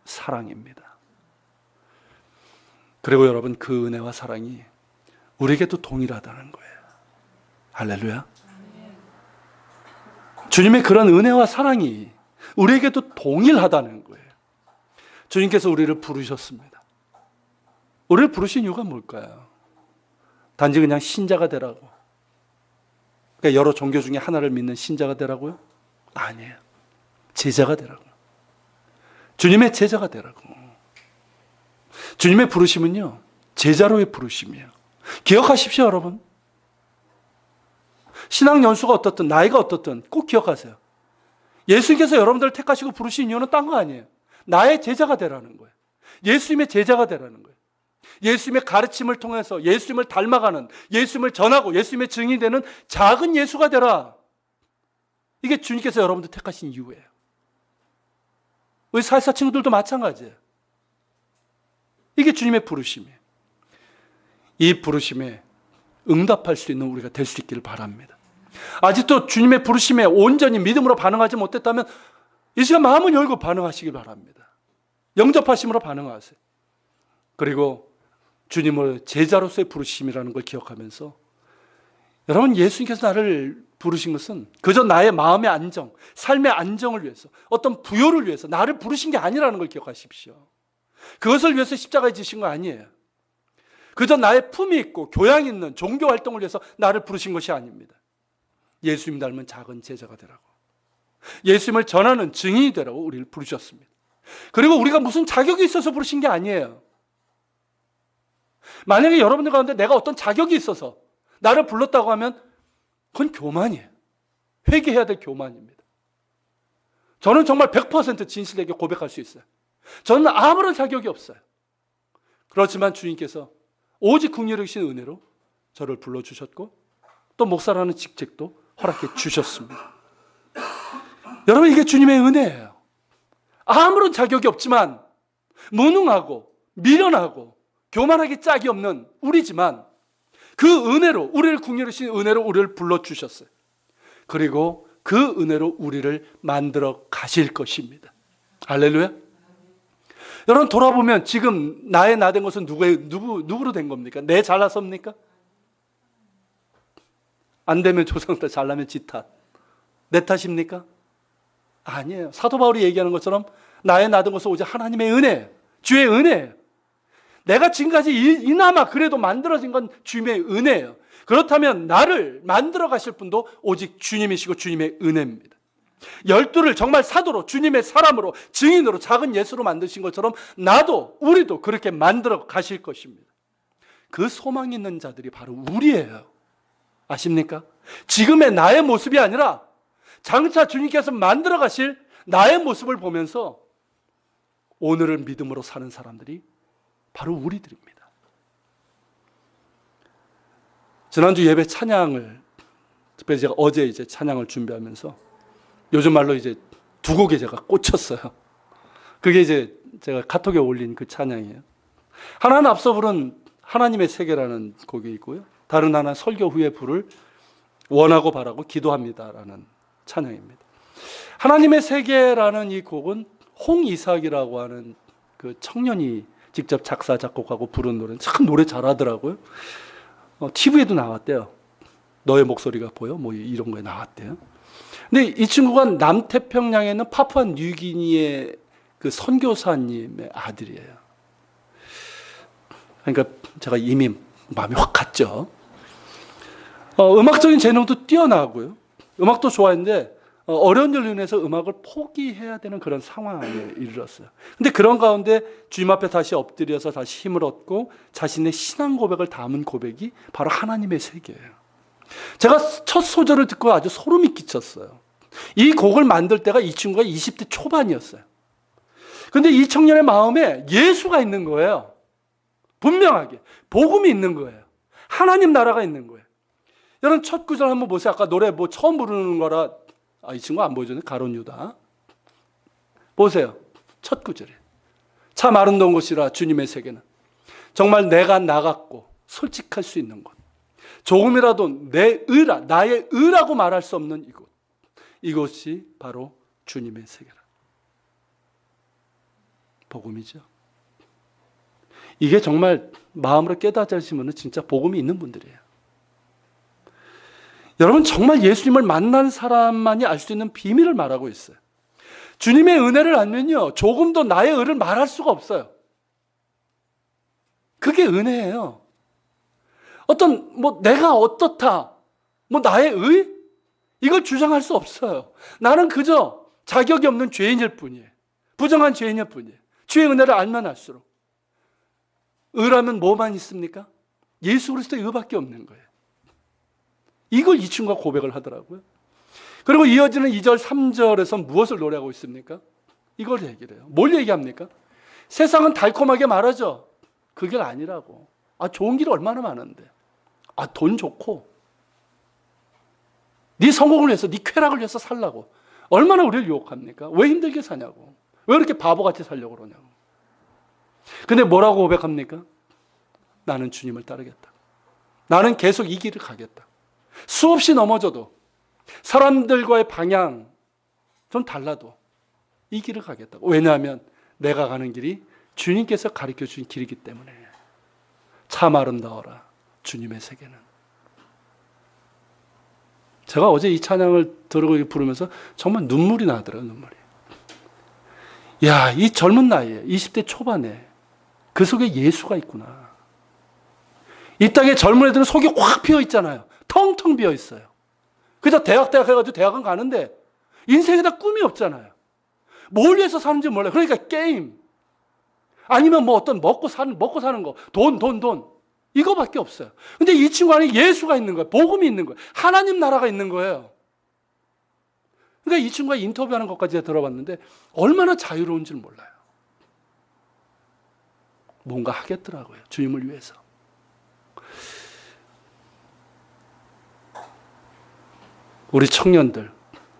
사랑입니다. 그리고 여러분, 그 은혜와 사랑이 우리에게도 동일하다는 거예요. 할렐루야. 주님의 그런 은혜와 사랑이 우리에게도 동일하다는 거예요. 주님께서 우리를 부르셨습니다. 우리를 부르신 이유가 뭘까요? 단지 그냥 신자가 되라고, 그러니까 여러 종교 중에 하나를 믿는 신자가 되라고요? 아니에요. 제자가 되라고. 주님의 제자가 되라고. 주님의 부르심은요, 제자로의 부르심이에요. 기억하십시오, 여러분. 신앙 연수가 어떻든 나이가 어떻든 꼭 기억하세요. 예수님께서 여러분들을 택하시고 부르신 이유는 딴 거 아니에요. 나의 제자가 되라는 거예요. 예수님의 제자가 되라는 거예요. 예수님의 가르침을 통해서 예수님을 닮아가는, 예수님을 전하고 예수님의 증인이 되는 작은 예수가 되라. 이게 주님께서 여러분들 택하신 이유예요. 우리 사회사 친구들도 마찬가지예요. 이게 주님의 부르심이에요. 이 부르심에 응답할 수 있는 우리가 될 수 있기를 바랍니다. 아직도 주님의 부르심에 온전히 믿음으로 반응하지 못했다면 이 시간 마음을 열고 반응하시길 바랍니다. 영접하심으로 반응하세요. 그리고 주님을 제자로서의 부르심이라는 걸 기억하면서, 여러분, 예수님께서 나를 부르신 것은 그저 나의 마음의 안정, 삶의 안정을 위해서, 어떤 부요를 위해서 나를 부르신 게 아니라는 걸 기억하십시오. 그것을 위해서 십자가에 지신 거 아니에요. 그저 나의 품이 있고 교양 있는 종교 활동을 위해서 나를 부르신 것이 아닙니다. 예수님 닮은 작은 제자가 되라고, 예수님을 전하는 증인이 되라고 우리를 부르셨습니다. 그리고 우리가 무슨 자격이 있어서 부르신 게 아니에요. 만약에 여러분들 가운데 내가 어떤 자격이 있어서 나를 불렀다고 하면 그건 교만이에요. 회개해야 될 교만입니다. 저는 정말 100% 진실되게 고백할 수 있어요. 저는 아무런 자격이 없어요. 그렇지만 주님께서 오직 긍휼하신 은혜로 저를 불러주셨고 또 목사라는 직책도 허락해 주셨습니다. 여러분, 이게 주님의 은혜예요. 아무런 자격이 없지만 무능하고 미련하고 교만하기 짝이 없는 우리지만 그 은혜로, 우리를 긍휼하신 은혜로 우리를 불러주셨어요. 그리고 그 은혜로 우리를 만들어 가실 것입니다. 할렐루야. 여러분, 돌아보면 지금 나의 나 된 것은 누구로 된 겁니까? 내 잘나섭니까? 안 되면 조상 탓, 잘나면 지 탓. 내 탓입니까? 아니에요. 사도 바울이 얘기하는 것처럼 나의 나 된 것은 오직 하나님의 은혜예요. 주의 은혜예요. 내가 지금까지 이나마 그래도 만들어진 건 주님의 은혜예요. 그렇다면 나를 만들어 가실 분도 오직 주님이시고 주님의 은혜입니다. 12를 정말 사도로, 주님의 사람으로, 증인으로, 작은 예수로 만드신 것처럼 나도, 우리도 그렇게 만들어 가실 것입니다. 그 소망 있는 자들이 바로 우리예요. 아십니까? 지금의 나의 모습이 아니라 장차 주님께서 만들어 가실 나의 모습을 보면서 오늘을 믿음으로 사는 사람들이 바로 우리들입니다. 지난주 예배 찬양을, 특별히 제가 어제 찬양을 준비하면서 요즘 말로 두 곡에 제가 꽂혔어요. 그게 제가 카톡에 올린 그 찬양이에요. 하나는 앞서 부른 하나님의 세계라는 곡이 있고요. 다른 하나는 설교 후에 부를 원하고 바라고 기도합니다라는 찬양입니다. 하나님의 세계라는 이 곡은 홍이삭이라고 하는 그 청년이 직접 작사, 작곡하고 부른 노래는 참 노래 잘하더라고요. TV에도 나왔대요. 너의 목소리가 보여? 뭐 이런 거에 나왔대요. 근데 이 친구가 남태평양에 있는 파푸아 뉴기니의 그 선교사님의 아들이에요. 그러니까 제가 이미 마음이 확 갔죠. 음악적인 재능도 뛰어나고요. 음악도 좋아했는데 어려운 일로 인해서 음악을 포기해야 되는 그런 상황에 이르렀어요. 근데 그런 가운데 주님 앞에 다시 엎드려서 다시 힘을 얻고 자신의 신앙 고백을 담은 고백이 바로 하나님의 세계예요. 제가 첫 소절을 듣고 아주 소름이 끼쳤어요. 이 곡을 만들 때가 이 친구가 20대 초반이었어요. 근데 이 청년의 마음에 예수가 있는 거예요. 분명하게 복음이 있는 거예요. 하나님 나라가 있는 거예요. 여러분, 첫 구절 한번 보세요. 아까 노래 처음 부르는 거라 이 친구 안 보여주네. 가룟 유다. 보세요. 첫 구절이에요. 참 아름다운 곳이라 주님의 세계는. 정말 내가 나갔고 솔직할 수 있는 곳. 조금이라도 나의 의라고 말할 수 없는 이곳. 이곳이 바로 주님의 세계라. 복음이죠. 이게 정말 마음으로 깨닫으시면 진짜 복음이 있는 분들이에요. 여러분, 정말 예수님을 만난 사람만이 알 수 있는 비밀을 말하고 있어요. 주님의 은혜를 알면요, 조금도 나의 의를 말할 수가 없어요. 그게 은혜예요. 내가 어떻다, 나의 의? 이걸 주장할 수 없어요. 나는 그저 자격이 없는 죄인일 뿐이에요. 부정한 죄인일 뿐이에요. 주의 은혜를 알면 알수록. 의라면 뭐만 있습니까? 예수 그리스도의 의밖에 없는 거예요. 이걸 이 친구가 고백을 하더라고요. 그리고 이어지는 2절, 3절에서 무엇을 노래하고 있습니까? 이걸 얘기를 해요. 뭘 얘기합니까? 세상은 달콤하게 말하죠. 그 길 아니라고. 좋은 길이 얼마나 많은데. 돈 좋고. 네 성공을 위해서, 네 쾌락을 위해서 살라고. 얼마나 우리를 유혹합니까? 왜 힘들게 사냐고. 왜 그렇게 바보같이 살려고 그러냐고. 근데 뭐라고 고백합니까? 나는 주님을 따르겠다. 나는 계속 이 길을 가겠다. 수없이 넘어져도 사람들과의 방향 좀 달라도 이 길을 가겠다고. 왜냐하면 내가 가는 길이 주님께서 가르쳐 주신 길이기 때문에. 참 아름다워라 주님의 세계는. 제가 어제 이 찬양을 들으고 부르면서 정말 눈물이 나더라고요. 눈물이. 야, 이 젊은 나이에 20대 초반에 그 속에 예수가 있구나. 이 땅에 젊은 애들은 속이 확 비어 있잖아요. 텅텅 비어 있어요. 그저 대학 해가지고 대학은 가는데 인생에다 꿈이 없잖아요. 뭘 위해서 사는지 몰라요. 그러니까 게임 아니면 뭐 어떤 먹고 사는 거, 돈 이거밖에 없어요. 근데 이 친구 안에 예수가 있는 거예요. 복음이 있는 거예요. 하나님 나라가 있는 거예요. 그러니까 이 친구가 인터뷰하는 것까지 들어봤는데 얼마나 자유로운지를 몰라요. 뭔가 하겠더라고요. 주님을 위해서. 우리 청년들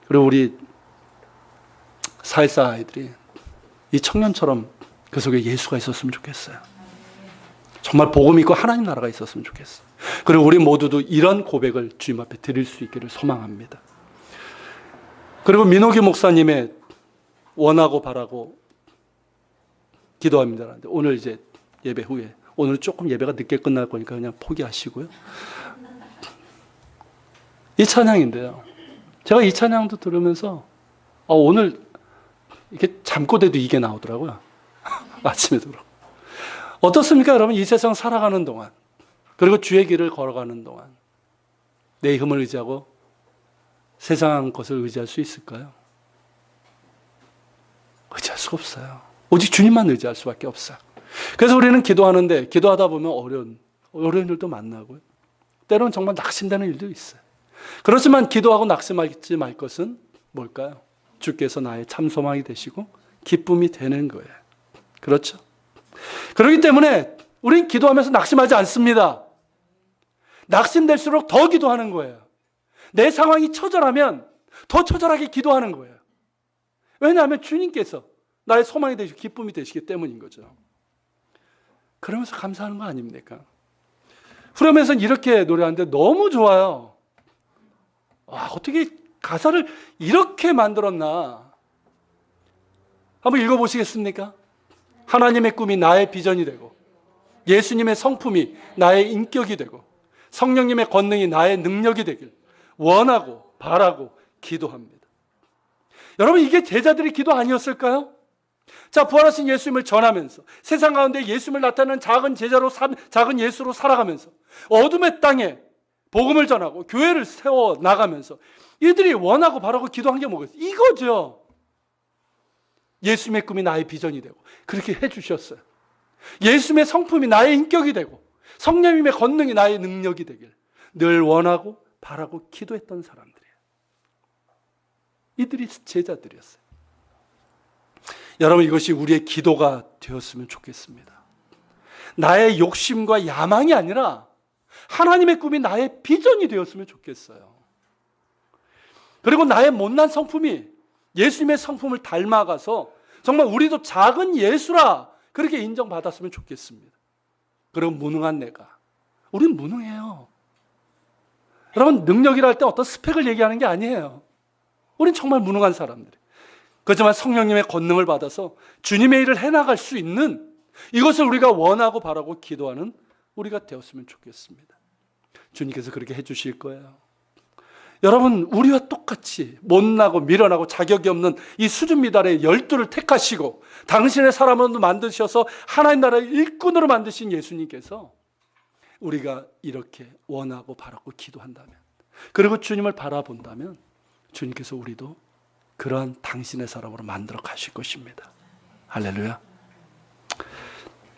그리고 우리 사회사 아이들이 이 청년처럼 그 속에 예수가 있었으면 좋겠어요. 정말 복음 있고 하나님 나라가 있었으면 좋겠어요. 그리고 우리 모두도 이런 고백을 주님 앞에 드릴 수 있기를 소망합니다. 그리고 민호기 목사님의 원하고 바라고 기도합니다. 오늘 이제 예배 후에, 오늘 조금 예배가 늦게 끝날 거니까 그냥 포기하시고요. 이 찬양인데요. 제가 이 찬양도 들으면서 오늘 이렇게 잠꼬대도 이게 나오더라고요. 아침에도 그렇고. 어떻습니까, 여러분? 이 세상 살아가는 동안, 그리고 주의 길을 걸어가는 동안 내 힘을 의지하고 세상 것을 의지할 수 있을까요? 의지할 수가 없어요. 오직 주님만 의지할 수밖에 없어요. 그래서 우리는 기도하는데 기도하다 보면 어려운 일도 만나고요. 때로는 정말 낙심되는 일도 있어요. 그렇지만 기도하고 낙심하지 말 것은 뭘까요? 주께서 나의 참 소망이 되시고 기쁨이 되는 거예요. 그렇죠? 그렇기 때문에 우린 기도하면서 낙심하지 않습니다. 낙심될수록 더 기도하는 거예요. 내 상황이 처절하면 더 처절하게 기도하는 거예요. 왜냐하면 주님께서 나의 소망이 되시고 기쁨이 되시기 때문인 거죠. 그러면서 감사하는 거 아닙니까? 후렴에서는 이렇게 노래하는데 너무 좋아요. 어떻게 가사를 이렇게 만들었나? 한번 읽어보시겠습니까? 하나님의 꿈이 나의 비전이 되고 예수님의 성품이 나의 인격이 되고 성령님의 권능이 나의 능력이 되길 원하고 바라고 기도합니다. 여러분, 이게 제자들의 기도 아니었을까요? 자, 부활하신 예수님을 전하면서 세상 가운데 예수님을 나타내는 작은 예수로 살아가면서 어둠의 땅에 복음을 전하고 교회를 세워 나가면서 이들이 원하고 바라고 기도한 게 뭐겠어요? 이거죠. 예수님의 꿈이 나의 비전이 되고 그렇게 해주셨어요. 예수님의 성품이 나의 인격이 되고 성령님의 권능이 나의 능력이 되길 늘 원하고 바라고 기도했던 사람들이에요. 이들이 제자들이었어요. 여러분, 이것이 우리의 기도가 되었으면 좋겠습니다. 나의 욕심과 야망이 아니라 하나님의 꿈이 나의 비전이 되었으면 좋겠어요. 그리고 나의 못난 성품이 예수님의 성품을 닮아가서 정말 우리도 작은 예수라 그렇게 인정받았으면 좋겠습니다. 그리고 무능한 내가, 우린 무능해요. 여러분, 능력이라 할 때 어떤 스펙을 얘기하는 게 아니에요. 우린 정말 무능한 사람들이에요. 그렇지만 성령님의 권능을 받아서 주님의 일을 해나갈 수 있는 이것을 우리가 원하고 바라고 기도하는 우리가 되었으면 좋겠습니다. 주님께서 그렇게 해주실 거예요. 여러분, 우리와 똑같이 못나고 미련하고 자격이 없는 이 수준 미달의 12를 택하시고 당신의 사람으로 만드셔서 하나님 나라의 일꾼으로 만드신 예수님께서 우리가 이렇게 원하고 바라고 기도한다면, 그리고 주님을 바라본다면 주님께서 우리도 그러한 당신의 사람으로 만들어 가실 것입니다. 할렐루야.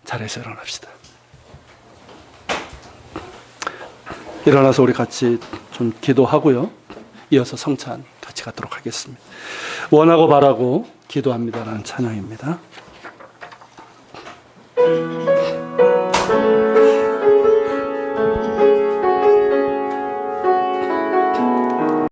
잘해서 일어납시다. 일어나서 우리 같이 좀 기도하고요. 이어서 성찬 같이 갖도록 하겠습니다. 원하고 바라고 기도합니다라는 찬양입니다.